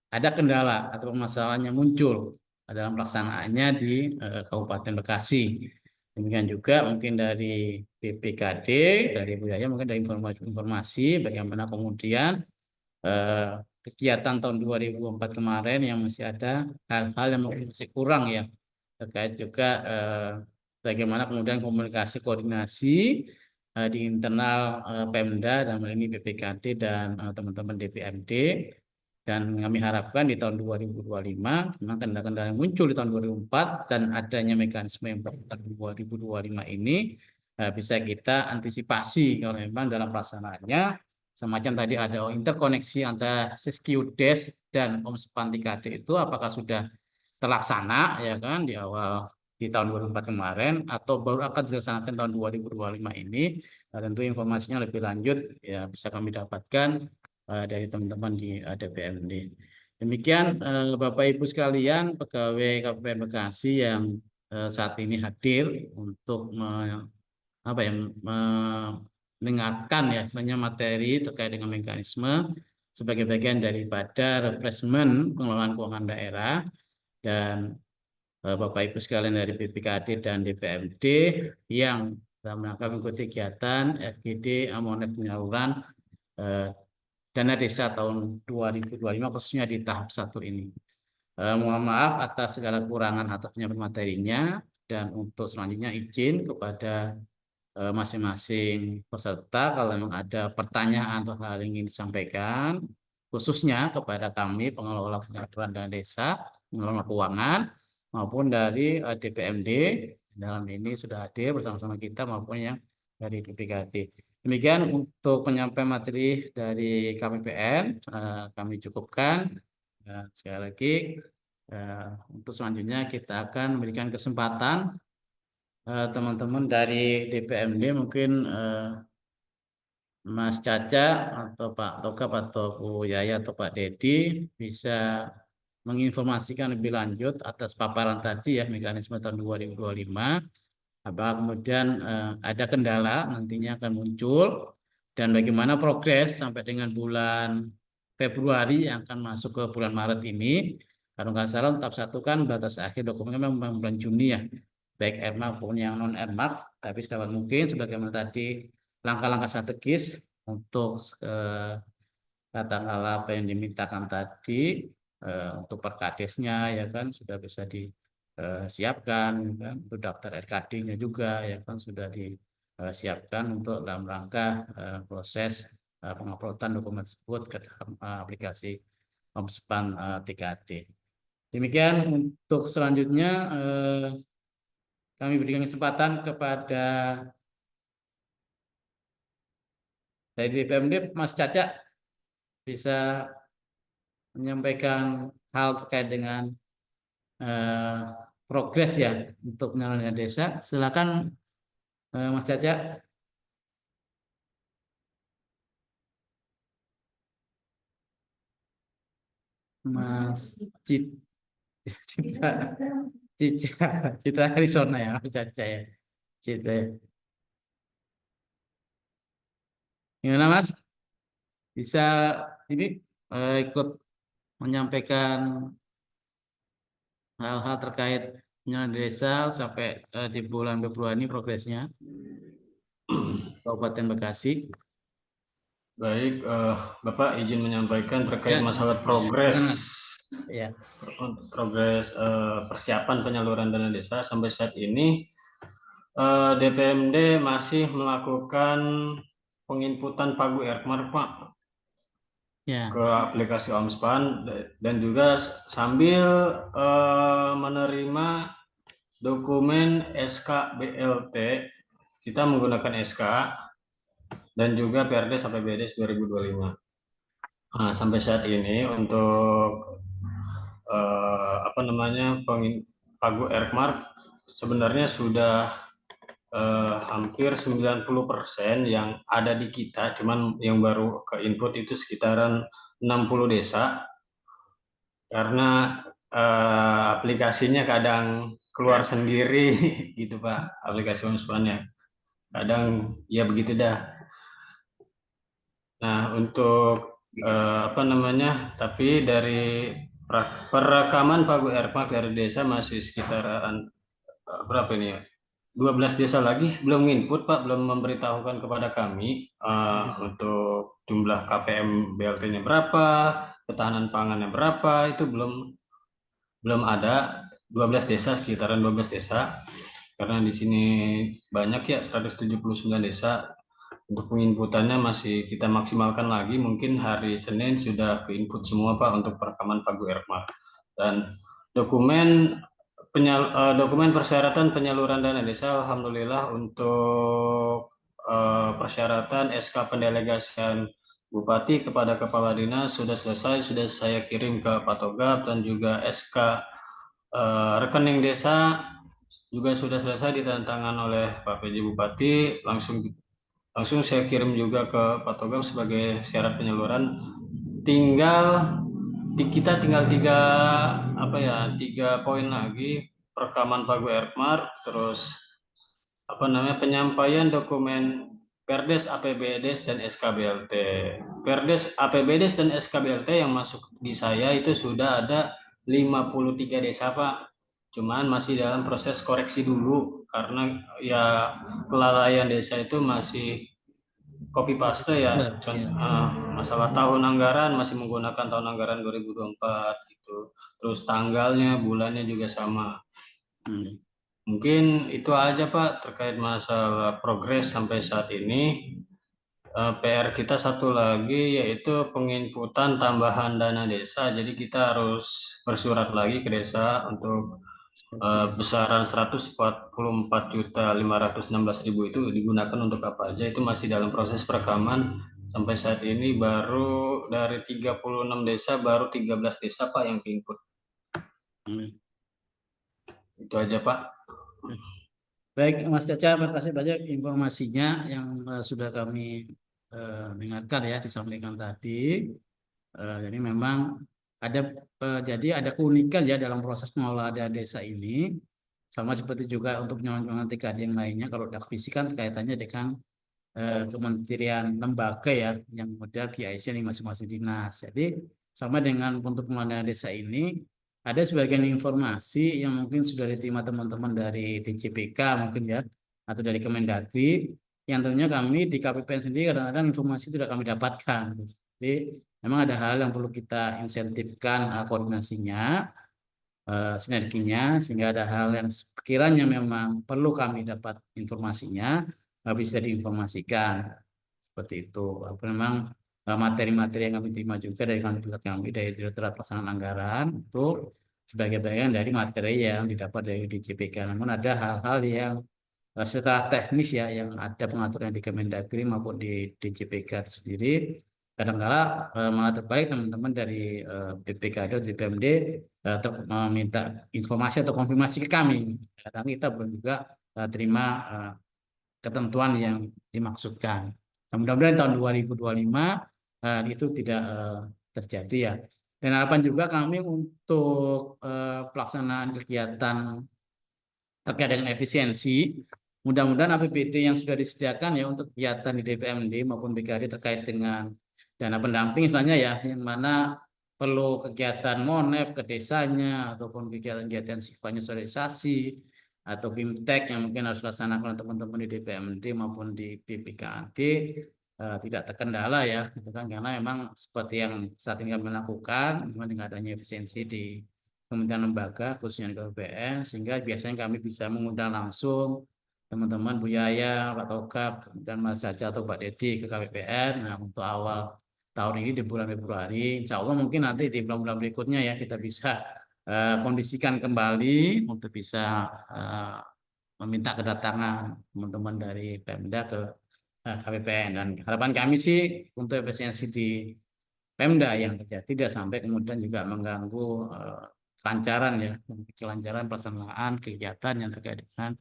A: ada kendala atau permasalahan yang muncul dalam pelaksanaannya di Kabupaten Bekasi. Demikian juga mungkin dari BPKD, dari Budaya mungkin ada informasi bagaimana kemudian kegiatan tahun 2004 kemarin yang masih ada hal-hal yang mungkin masih kurang ya, terkait juga bagaimana kemudian komunikasi koordinasi di internal Pemda dan ini BPKD dan teman-teman DPMD. Dan kami harapkan di tahun 2025, memang kendala-kendala yang muncul di tahun 2004 dan adanya mekanisme yang baru tahun 2025 ini bisa kita antisipasi kalau memang dalam pelaksanaannya semacam tadi ada interkoneksi antara Seskiudes dan Omspan 3D itu apakah sudah terlaksana ya kan di awal di tahun 2004 kemarin atau baru akan dilaksanakan tahun 2025 ini. Nah, tentu informasinya lebih lanjut ya bisa kami dapatkan dari teman-teman di DPMD. Demikian Bapak Ibu sekalian pegawai KPPN Bekasi yang saat ini hadir untuk mendengarkan ya sebenarnya materi terkait dengan mekanisme sebagai bagian daripada refreshment pengelolaan keuangan daerah, dan Bapak Ibu sekalian dari BPKD dan DPMD yang dalam rangka mengikuti kegiatan FGD amonet penyaluran dana desa tahun 2025 khususnya di tahap 1 ini. Mohon maaf atas segala kekurangan atas penyampaian materinya, dan untuk selanjutnya izin kepada masing-masing peserta kalau memang ada pertanyaan atau hal yang ingin disampaikan, khususnya kepada kami pengelola penyaluran dana desa, pengelola keuangan, maupun dari DPMD, dalam ini sudah hadir bersama-sama kita maupun yang dari BPKD. Demikian untuk penyampaian materi dari KPPN, kami cukupkan. Sekali lagi, untuk selanjutnya kita akan memberikan kesempatan teman-teman dari DPMD, mungkin Mas Caca atau Pak Togap atau Bu Yaya atau Pak Dedi bisa menginformasikan lebih lanjut atas paparan tadi ya, mekanisme tahun 2025. Apakah kemudian ada kendala nantinya akan muncul dan bagaimana progres sampai dengan bulan Februari yang akan masuk ke bulan Maret ini. Kalau nggak salah tahap 1 kan batas akhir dokumennya memang bulan Juni ya, baik Airmark maupun yang non Airmark. Tapi sedapat mungkin sebagaimana tadi langkah-langkah strategis untuk katakanlah apa yang dimintakan tadi untuk perkadesnya ya kan sudah bisa disiapkan kan, untuk daftar RKD-nya juga ya kan sudah disiapkan untuk dalam rangka proses penguploadan dokumen tersebut ke dalam aplikasi Omspan 3D. Demikian untuk selanjutnya kami berikan kesempatan kepada dari DPMD Mas Caca bisa menyampaikan hal terkait dengan progres ya untuk penyaluran dana desa. Silakan Mas Caca. Mas Citra Arizona ya, Mas Caca ya. Citra. Gimana Mas? Bisa ini ikut menyampaikan hal-hal terkait penyaluran desa sampai di bulan Februari ini progresnya Kabupaten Bekasi.
D: Baik, Bapak izin menyampaikan terkait
A: Ya,
D: masalah progres
A: ya.
D: progres persiapan penyaluran dana desa sampai saat ini. DPMD masih melakukan penginputan Pagu Erkmar Pak
A: Ya.
D: ke aplikasi Omspan dan juga sambil menerima dokumen SK BLT, kita menggunakan SK dan juga PRD sampai BDS 2025. Nah, sampai saat ini untuk Pagu Erkmar sebenarnya sudah hampir 90% yang ada di kita, cuman yang baru ke input itu sekitaran 60 desa karena aplikasinya kadang keluar sendiri gitu Pak, aplikasi Omspan-nya kadang ya begitu dah. Nah untuk tapi dari perekaman Pagu Erkmar dari desa masih sekitaran berapa ini ya? 12 desa lagi belum input Pak, belum memberitahukan kepada kami untuk jumlah KPM BLT-nya berapa, ketahanan pangannya berapa, itu belum ada. 12 desa, sekitaran 12 desa. Karena di sini banyak ya, 179 desa. Untuk penginputannya masih kita maksimalkan lagi, mungkin hari Senin sudah ke input semua Pak untuk perekaman Pagu Erkmar. Dan dokumen persyaratan penyaluran dana desa, alhamdulillah untuk persyaratan SK pendelegasian Bupati kepada Kepala Dinas sudah selesai, sudah saya kirim ke Pak Togap, dan juga SK rekening desa juga sudah selesai ditandatangan oleh Pak PJ Bupati, langsung saya kirim juga ke Pak Togap sebagai syarat penyaluran. Kita tinggal tiga poin lagi, perekaman Pagu Erkmar, terus penyampaian dokumen Perdes, APBDes, dan SKBLT. Perdes, APBDes, dan SKBLT yang masuk di saya itu sudah ada 53 desa Pak. Cuman masih dalam proses koreksi dulu karena ya kelalaian desa itu masih copy paste ya. Masalah tahun anggaran masih menggunakan tahun anggaran 2024 gitu. Terus tanggalnya, bulannya juga sama. Mungkin itu aja Pak terkait masalah progres sampai saat ini. PR kita satu lagi yaitu penginputan tambahan dana desa. Jadi kita harus bersurat lagi ke desa untuk besaran 144.516.000 itu digunakan untuk apa aja. Itu masih dalam proses perekaman. Sampai saat ini baru dari 36 desa, baru 13 desa Pak yang input. Itu aja Pak.
A: Baik, Mas Caca, terima kasih banyak informasinya yang sudah kami dengarkan ya, disampaikan tadi. Jadi memang ada keunikan ya dalam proses pengelolaan dana desa ini, sama seperti juga untuk penyelenggaraan TKD yang lainnya. Kalau dak fisik kan kaitannya dengan kementerian lembaga ya, yang model PIC ini masing-masing dinas. Jadi sama dengan untuk pengelolaan dana desa ini, ada sebagian informasi yang mungkin sudah diterima teman-teman dari DJPK mungkin ya, atau dari Kemendagri, yang tentunya kami di KPPN sendiri kadang-kadang informasi tidak kami dapatkan. Jadi memang ada hal yang perlu kita insentifkan koordinasinya, sinerginya, sehingga ada hal yang sekiranya memang perlu kami dapat informasinya, bisa diinformasikan. Seperti itu. Memang materi-materi yang kami terima juga dari kantor kami, dari Direktorat Pelaksanaan Anggaran, itu sebagai bagian dari materi yang didapat dari DJPK. Namun ada hal-hal yang secara teknis ya, yang ada pengaturan di Kemendagri maupun di DJPK itu sendiri. Kadang-kala malah terbalik teman-teman dari BPKD atau DPMD meminta informasi atau konfirmasi ke kami. Kadang kita belum juga terima ketentuan yang dimaksudkan. Nah, mudah-mudahan tahun 2025 itu tidak terjadi ya. Dan harapan juga kami untuk pelaksanaan kegiatan terkait dengan efisiensi, mudah-mudahan APBD yang sudah disediakan ya untuk kegiatan di DPMD maupun BKD terkait dengan dana pendamping misalnya ya, yang mana perlu kegiatan monef ke desanya ataupun kegiatan-kegiatan sifatnya sosialisasi atau BIMTEK yang mungkin harus dilaksanakan teman-teman di DPMD maupun di BPKD tidak terkendala ya, gitu kan, karena memang seperti yang saat ini kami lakukan dengan adanya efisiensi di kementerian lembaga khususnya di KPPN, sehingga biasanya kami bisa mengundang langsung teman-teman Bu Yaya, Pak Togap, dan Mas Caca atau Pak Dedi ke KPPN. Nah, untuk awal tahun ini di bulan Februari, insya Allah mungkin nanti di bulan-bulan berikutnya ya kita bisa kondisikan kembali untuk bisa meminta kedatangan teman-teman dari Pemda ke KPPN. Dan harapan kami sih untuk efisiensi di Pemda yang terjadi tidak sampai kemudian juga mengganggu kelancaran pelaksanaan kegiatan yang terkait dengan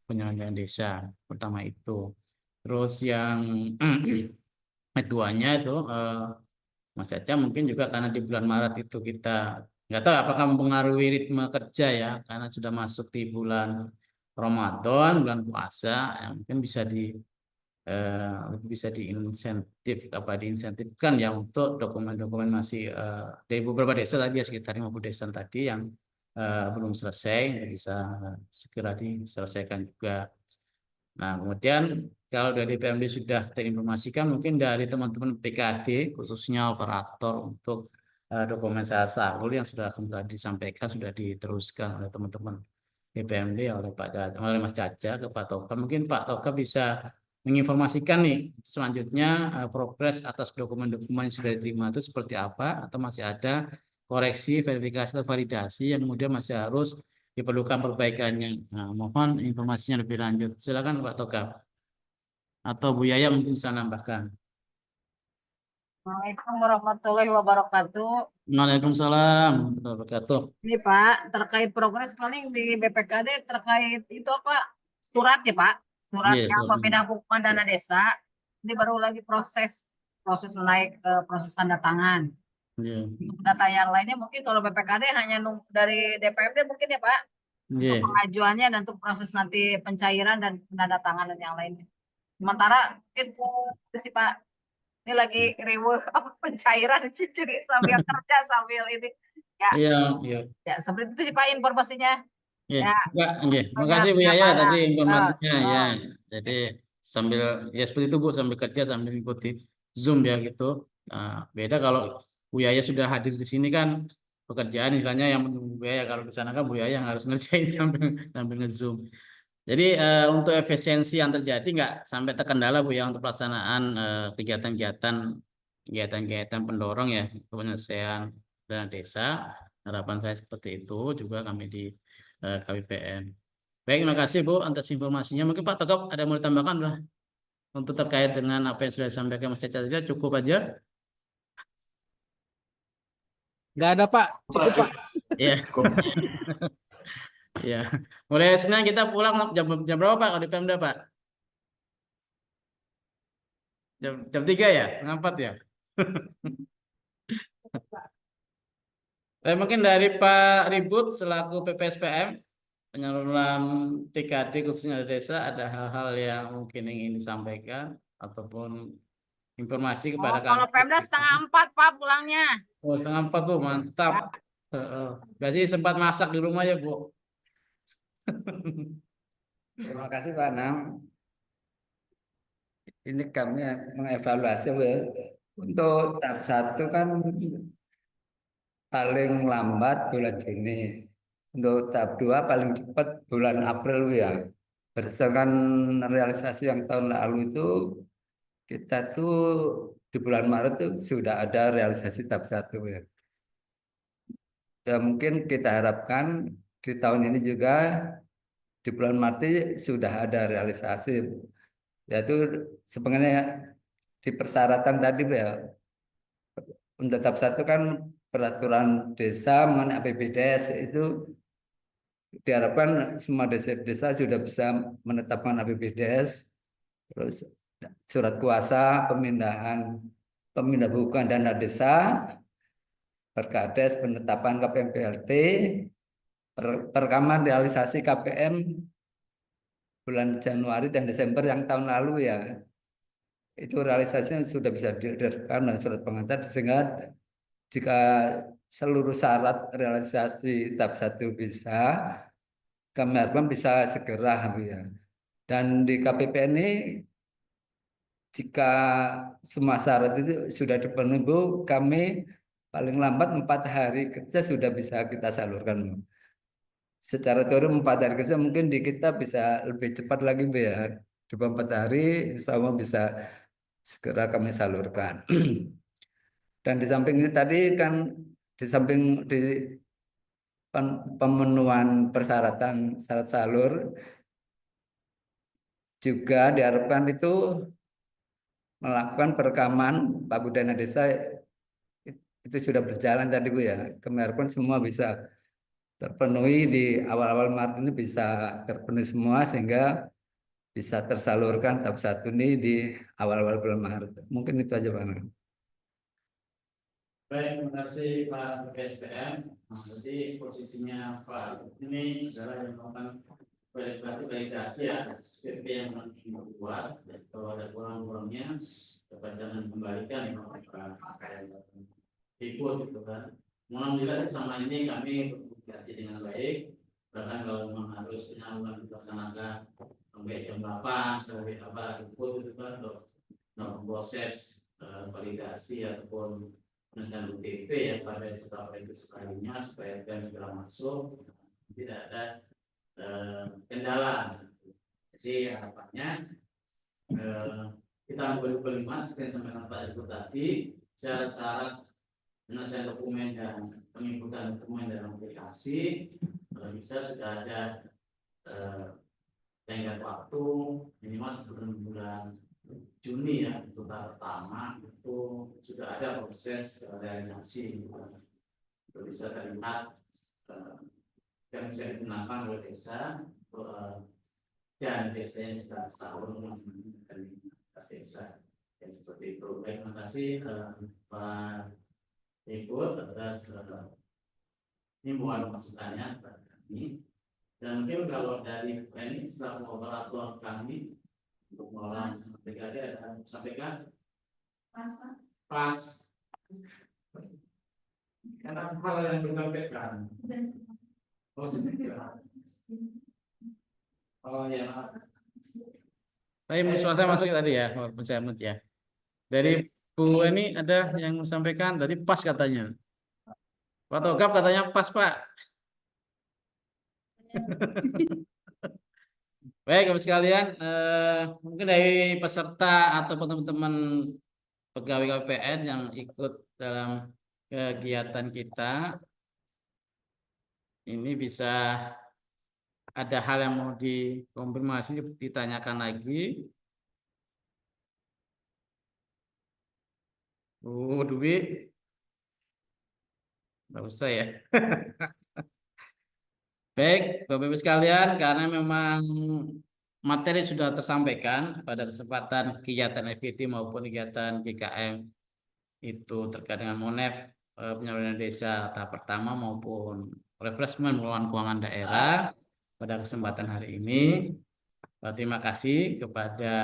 A: penyelenggaraan desa, pertama itu. Terus yang keduanya itu Mas Caca mungkin juga karena di bulan Maret itu kita nggak tahu apakah mempengaruhi ritme kerja ya, karena sudah masuk di bulan Ramadan, bulan puasa, ya mungkin bisa diinsentifkan ya untuk dokumen-dokumen masih dari beberapa desa tadi ya, sekitar 50 desa tadi yang belum selesai bisa segera diselesaikan juga. Nah, kemudian kalau dari PMD sudah terinformasikan, mungkin dari teman-teman PKD khususnya operator untuk dokumen sahur yang sudah kembali disampaikan, sudah diteruskan oleh teman-teman DPMD oleh oleh Mas Caca ke Pak Toka. Mungkin Pak Toka bisa menginformasikan nih selanjutnya progres atas dokumen-dokumen yang sudah diterima itu seperti apa, atau masih ada koreksi, verifikasi, atau validasi yang kemudian masih harus diperlukan perbaikannya. Nah, mohon informasinya lebih lanjut. Silakan Pak Toka. Atau Bu Yaya mungkin bisa nambahkan.
C: Assalamualaikum warahmatullahi wabarakatuh.
A: Waalaikumsalam warahmatullahi wabarakatuh.
C: Ini Pak, terkait progres paling di BPKD terkait itu apa? Surat ya Pak, surat
A: Iya,
C: yang
A: silakan.
C: pemindahan hukuman dana desa. Ini baru lagi proses naik ke proses tanda tangan.
A: Iya.
C: Untuk data yang lainnya mungkin kalau BPKD hanya dari DPMD mungkin ya Pak, untuk
A: Iya.
C: pengajuannya dan untuk proses nanti pencairan dan penandatanganan yang lain. Sementara mungkin itu sih Pak, ini lagi riweuh pencairan sih, jadi sambil kerja sambil ini ya.
A: Iya, iya.
C: Ya, seperti itu sih Pak informasinya.
A: Iya,
C: Ya,
A: Pak, iya. Terima
C: banyak
A: kasih Bu Yaya tadi
C: penyampaian.
A: informasinya ya. Jadi sambil ya seperti itu Bu, sambil kerja sambil mengikuti Zoom ya gitu. Nah, beda kalau Bu Yaya sudah hadir di sini kan pekerjaan misalnya yang menunggu Bu Yaya. Kalau di sana kan Bu Yaya yang harus ngerjain sambil nge-Zoom. Jadi untuk efisiensi yang terjadi nggak sampai terkendala Bu ya untuk pelaksanaan kegiatan-kegiatan pendorong ya penyelesaian dana desa. Harapan saya seperti itu juga kami di KWPN. Baik, terima kasih Bu atas informasinya. Mungkin Pak Togop ada yang mau ditambahkan lah untuk terkait dengan apa yang sudah disampaikan Mas Caca tadi, cukup aja.
E: Nggak ada Pak, cukup Pak.
A: Ya. Ya. Mulai Senin kita pulang jam berapa Pak kalau di Pemda Pak? Jam 3 ya? Setengah 4 ya? Mungkin dari Pak Ribut selaku PPSPM penyaluran TKD khususnya di desa, ada hal-hal yang mungkin ingin disampaikan ataupun informasi kepada kami.
C: Kalau Pemda 3:30 Pak pulangnya.
A: Oh, 3:30 tuh mantap. Berarti sempat masak di rumah ya Bu?
F: Terima kasih Pak Anam. Ini kami mengevaluasi Bu, ya. Untuk tahap 1 kan paling lambat bulan Juni. Untuk tahap 2 paling cepat bulan April Bu, ya. Berdasarkan realisasi yang tahun lalu itu kita tuh di bulan Maret tuh sudah ada realisasi tahap 1 Bu, ya. Ya, mungkin kita harapkan di tahun ini juga di bulan Maret sudah ada realisasi. Yaitu sebenarnya di persyaratan tadi ya, untuk tahap 1 kan peraturan desa mengenai APBDes itu diharapkan semua desa sudah bisa menetapkan APBDes, terus surat kuasa pemindah bukan dana desa, Perkades, penetapan KPM PLT, perekaman realisasi KPM bulan Januari dan Desember yang tahun lalu ya. Itu realisasinya sudah bisa direkam dan surat pengantar, sehingga jika seluruh syarat realisasi tahap 1 bisa, kami harapkan bisa segera ya. Dan di KPP ini jika semua syarat itu sudah dipenuhi Bu, kami paling lambat 4 hari kerja sudah bisa kita salurkan Bu. Secara teori 4 hari kerja mungkin di kita bisa lebih cepat lagi Bu ya. Di 4 hari insya Allah bisa segera kami salurkan. Dan di samping ini tadi kan di samping di pemenuhan persyaratan syarat salur juga diharapkan itu melakukan perekaman pagu dana desa itu sudah berjalan tadi Bu ya. Kami harapkan semua bisa terpenuhi di awal-awal Maret ini, bisa terpenuhi semua sehingga bisa tersalurkan tahap 1 ini di awal-awal bulan Maret. Mungkin itu aja Pak.
A: Baik, terima kasih Pak PPSPM. Nah, jadi posisinya Pak ini adalah yang melakukan validasi ya SPP yang dibuat. Kalau ada kurang-kurangnya dapat jangan kembalikan ya Pak yang ikut gitu kan. Alhamdulillah selama ini kami berkomunikasi dengan baik. Bahkan kalau memang harus penyaluran dilaksanakan sampai jam 8 sampai apa ikut itu kan untuk proses validasi ataupun penyelesaian UTP ya pada setelah itu sekalinya supaya segera masuk, tidak ada kendala. Jadi harapannya kita berlima seperti yang disampaikan Pak Ibu tadi, syarat-syarat penyelesaian dokumen dan penginputan dokumen dalam aplikasi kalau bisa sudah ada tenggat waktu minimal sebelum bulan Juni ya, untuk tahap pertama itu sudah ada proses realisasi itu bisa terlihat yang bisa digunakan oleh desa dan desa yang sudah sahur dari desa yang seperti itu. Baik, terima kasih Pak Ikut atas himbauan masukannya kepada kami. Dan mungkin kalau dari ini selaku operator kami untuk mengolah PKD ada sampaikan pas karena hal yang disampaikan oh ya tapi suara saya masuk tadi ya walaupun saya mut ya dari Bu ini ada yang mau sampaikan tadi pas katanya Pak Togap katanya pas, Pak. Baik, Bapak sekalian, mungkin dari peserta atau teman-teman pegawai KPN yang ikut dalam kegiatan kita, ini bisa ada hal yang mau dikonfirmasi, ditanyakan lagi. Bu Dwi, nggak usah ya. Baik, Bapak Ibu sekalian, karena memang materi sudah tersampaikan pada kesempatan kegiatan FGD maupun kegiatan GKM itu terkait dengan MONEF, penyaluran desa tahap pertama maupun refreshment pengelolaan keuangan daerah pada kesempatan hari ini. Terima kasih kepada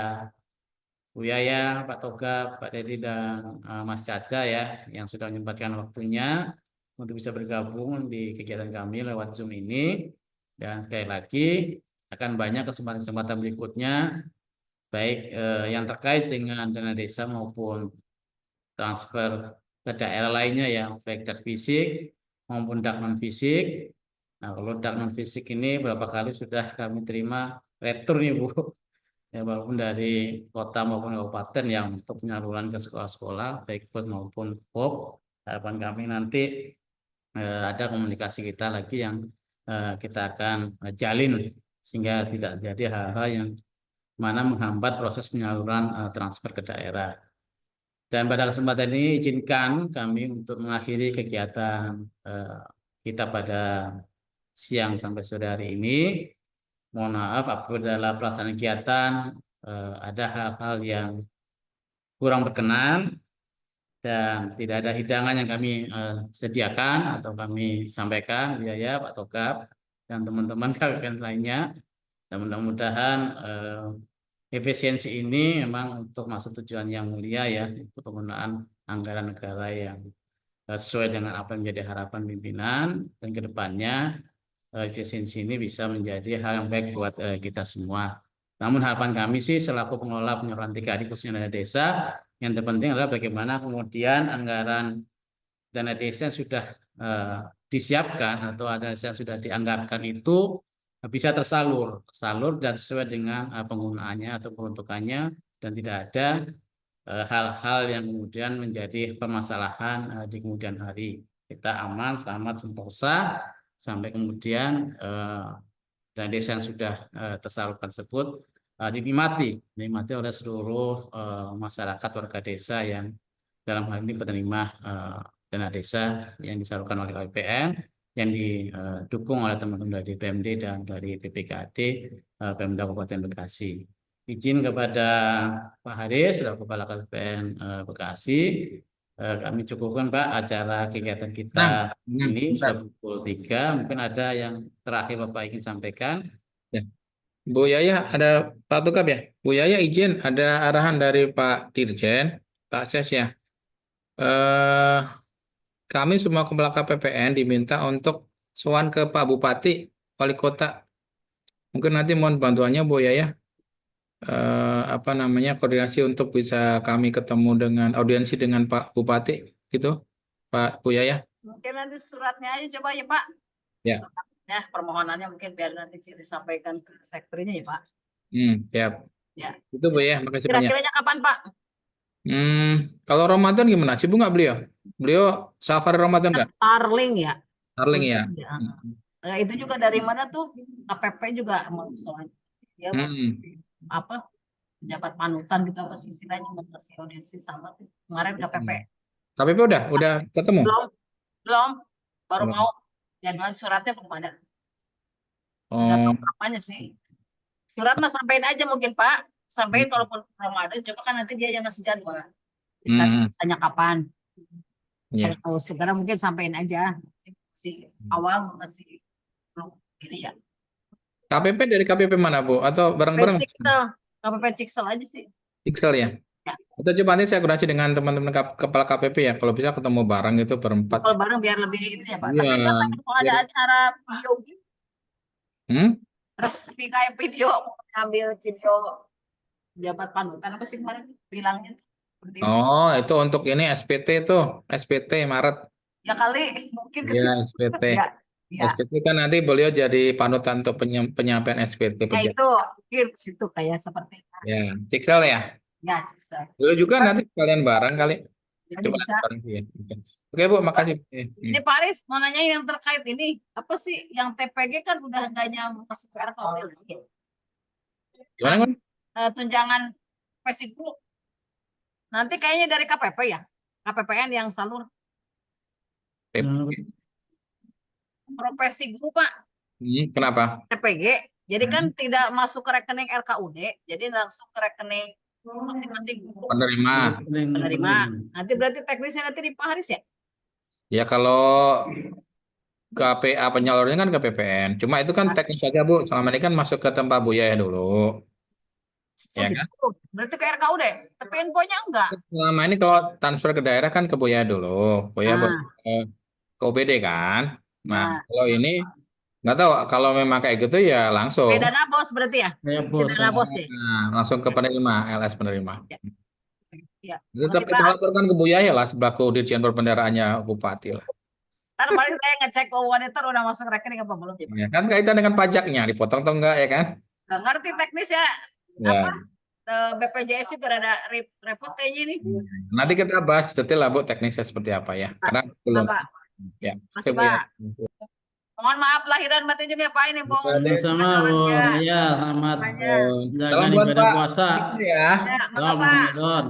A: Bu Yaya, Pak Togap, Pak Dedi, dan Mas Caca ya yang sudah menyempatkan waktunya untuk bisa bergabung di kegiatan kami lewat Zoom ini. Dan sekali lagi akan banyak kesempatan-kesempatan berikutnya, baik yang terkait dengan dana desa maupun transfer ke daerah lainnya ya, baik dak fisik maupun dak non fisik. Nah, kalau dak non fisik ini berapa kali sudah kami terima retur nih Bu, ya walaupun dari kota maupun kabupaten yang untuk penyaluran ke sekolah-sekolah, baik POS maupun POP. Harapan kami nanti ada komunikasi kita lagi yang kita akan jalin sehingga tidak terjadi hal-hal yang mana menghambat proses penyaluran transfer ke daerah. Dan pada kesempatan ini izinkan kami untuk mengakhiri kegiatan kita pada siang sampai sore hari ini. Mohon maaf apabila dalam pelaksanaan kegiatan ada hal-hal yang kurang berkenan dan tidak ada hidangan yang kami sediakan atau kami sampaikan, ya Pak Togap dan teman-teman KPN lainnya. Dan mudah-mudahan efisiensi ini memang untuk masuk tujuan yang mulia ya, untuk penggunaan anggaran negara yang sesuai dengan apa yang menjadi harapan pimpinan, dan kedepannya efisiensi ini bisa menjadi hal yang baik buat kita semua. Namun harapan kami sih selaku pengelola penyaluran TKD khususnya dana desa, yang terpenting adalah bagaimana kemudian anggaran dana desa yang sudah disiapkan atau dana desa yang sudah dianggarkan itu bisa tersalur dan sesuai dengan penggunaannya atau peruntukannya, dan tidak ada hal-hal yang kemudian menjadi permasalahan di kemudian hari. Kita aman, selamat, sentosa sampai kemudian dana desa yang sudah tersalurkan tersebut dinikmati oleh seluruh masyarakat warga desa yang dalam hal ini penerima dana desa yang disalurkan oleh KPN, yang didukung oleh teman-teman dari PMD dan dari BPKAD Pemda Kabupaten Bekasi. Izin kepada Pak Haris selaku Kepala KPN Bekasi, kami cukupkan Pak acara kegiatan kita ini sudah pukul 3. Mungkin ada yang terakhir Bapak ingin sampaikan.
B: Ya. Bu Yaya, ada Pak Togap ya? Bu Yaya izin ada arahan dari Pak Dirjen, Pak Ses ya. Kami semua kepala KPPN diminta untuk sowan ke Pak Bupati, Wali Kota. Mungkin nanti mohon bantuannya Bu Yaya. Koordinasi untuk bisa kami ketemu dengan audiensi dengan Pak Bupati gitu, Pak Bu Yaya.
C: Mungkin nanti suratnya aja coba ya Pak.
B: Ya.
C: Ya, permohonannya mungkin biar nanti disampaikan ke sektornya ya Pak.
B: Siap.
C: Ya.
B: Itu Bu ya, makasih banyak.
C: Kira-kiranya kapan Pak?
B: Kalau Ramadan gimana? Sibuk nggak beliau? Beliau safari Ramadan nggak?
C: Starling ya.
B: Starling ya.
C: Itu juga dari mana tuh? KPP juga mau soalnya. Ya, apa? Pejabat panutan gitu apa sih istilahnya, mau kasih audiensi sama tuh. Kemarin KPP.
B: KPP udah ketemu?
C: Belum. Baru mau. Jadwal suratnya belum ada. Nggak tahu kapannya sih. Surat mah sampein aja mungkin Pak. Sampein kalaupun Ramadan, coba kan nanti dia yang ngasih jadwal. Bisa tanya kapan. Kalau segera mungkin sampein aja. Si awal masih belum ini ya.
B: KPP dari KPP mana Bu? Atau bareng-bareng?
C: KPP Ciksel aja sih.
B: Ciksel ya? Atau coba nanti saya koordinasi dengan teman-teman kepala KPP ya. Kalau bisa ketemu bareng gitu berempat.
C: Kalau bareng biar lebih itu ya Pak. Tapi kalau ada acara video gitu. Terus kayak video ambil video jabat panutan apa sih kemarin bilangnya?
B: Oh, itu untuk ini SPT tuh, SPT Maret.
C: Ya kali mungkin ke
B: Ya,
C: situ.
B: SPT.
C: Ya, ya,
B: SPT kan nanti beliau jadi panutan untuk penyampaian SPT
C: ya
B: pejabat.
C: itu mungkin ke situ kayak seperti itu.
B: Ya, Ciksel ya.
C: Ya, sister.
B: Dulu juga nanti kalian bareng kali.
C: Jadi
B: Coba
C: bisa.
B: bareng ya. Oke. Oke, Bu, makasih.
C: Ini Pak Aris mau nanyain yang terkait ini apa sih yang TPG kan udah nggak nyambung ke RKUD lagi.
B: Gimana, Bang?
C: Tunjangan Pesiku nanti kayaknya dari KPP ya, KPPN yang salur profesi guru Pak
B: Kenapa?
C: TPG. Jadi kan tidak masuk ke rekening RKUD, jadi langsung ke rekening masing-masing guru
B: Penerima.
C: penerima. Nanti berarti teknisnya nanti di Pak Haris ya?
B: Ya kalau KPA penyalurnya kan KPPN. Cuma itu kan teknis saja, Bu. Selama ini kan masuk ke tempat Buya ya dulu.
C: Oh
B: Ya
C: gitu.
B: kan?
C: Berarti ke RKUD, tapi infonya enggak.
B: Selama ini kalau transfer ke daerah kan ke Buya dulu. Buya
C: Nah,
B: ke OBD kan. Nah,
C: ya.
B: kalau ini nggak tahu kalau memang kayak gitu ya langsung.
C: Kayak dana bos berarti ya?
A: Ya,
C: Seperti
A: bos.
C: dana bos ya?
B: Nah, langsung ke penerima, LS penerima.
C: Ya. Ya.
B: Tetap
C: Makasih
B: kita
C: Pak.
B: laporkan ke Buya ya lah selaku Dirjen Perbendaharaannya Bupati lah.
C: Ntar paling saya ngecek ke monitor udah masuk rekening apa belum ya Pak?
B: Ya kan kaitan dengan pajaknya dipotong atau enggak ya kan?
C: Nggak ngerti teknis ya. Apa?
B: Ya.
C: BPJS juga ada repot kayaknya nih.
B: Nanti kita bahas detail lah Bu teknisnya seperti apa ya. Karena belum.
C: Pak.
B: Ya.
C: Masih
B: Oke, Bu, ya.
C: Pak. Mohon maaf lahiran batin juga ya Pak ini mau
A: Sama-sama, Bu. Ya, selamat
C: semuanya.
B: Salam
A: menjalankan
B: buat
A: ibadah
B: Pak
A: puasa.
B: ya.
C: Ya,
A: Salam
C: Pak.
A: Ramadan.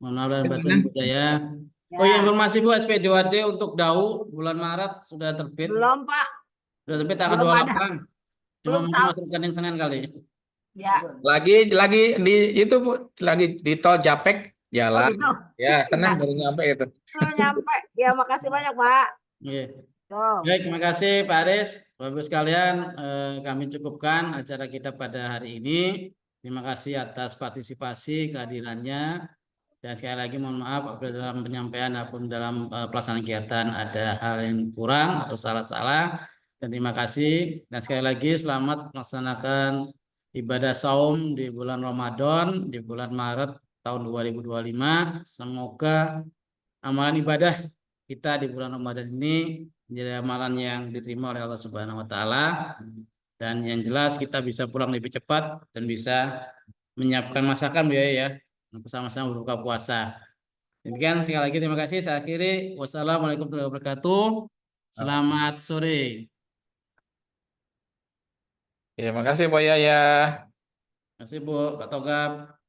A: Mohon maaf lahir batin budaya. Oh
C: Ya.
A: iya, informasi Bu, SP2D untuk DAU bulan Maret sudah terbit.
C: Belum Pak.
A: Sudah terbit tanggal
C: Belum
A: 28.
C: ada.
A: Cuma
C: Belum
A: mungkin
C: sal-
A: masuk rekening Senin kali.
C: Ya.
B: Lagi di itu Bu, lagi di tol Japek
C: Oh
B: jalan.
C: gitu.
B: Ya, senang
C: Ya.
B: baru nyampe itu.
C: Belum nyampe. Ya makasih banyak Pak.
A: Iya.
C: Tuh.
A: Baik, terima kasih Pak Aris. Bapak Ibu sekalian, kami cukupkan acara kita pada hari ini. Terima kasih atas partisipasi kehadirannya. Dan sekali lagi mohon maaf apabila dalam penyampaian maupun dalam pelaksanaan kegiatan ada hal yang kurang atau salah-salah. Dan terima kasih. Dan sekali lagi selamat melaksanakan ibadah saum di bulan Ramadan di bulan Maret tahun 2025. Semoga amalan ibadah kita di bulan Ramadan ini menjadi amalan yang diterima oleh Allah Subhanahu wa taala, dan yang jelas kita bisa pulang lebih cepat dan bisa menyiapkan masakan ya bersama-sama berbuka puasa. Demikian sekali lagi terima kasih. Saya akhiri. Wassalamualaikum warahmatullahi wabarakatuh. Selamat sore.
B: Ya, makasih Bu ya.
A: Terima kasih Bu, Pak Togap.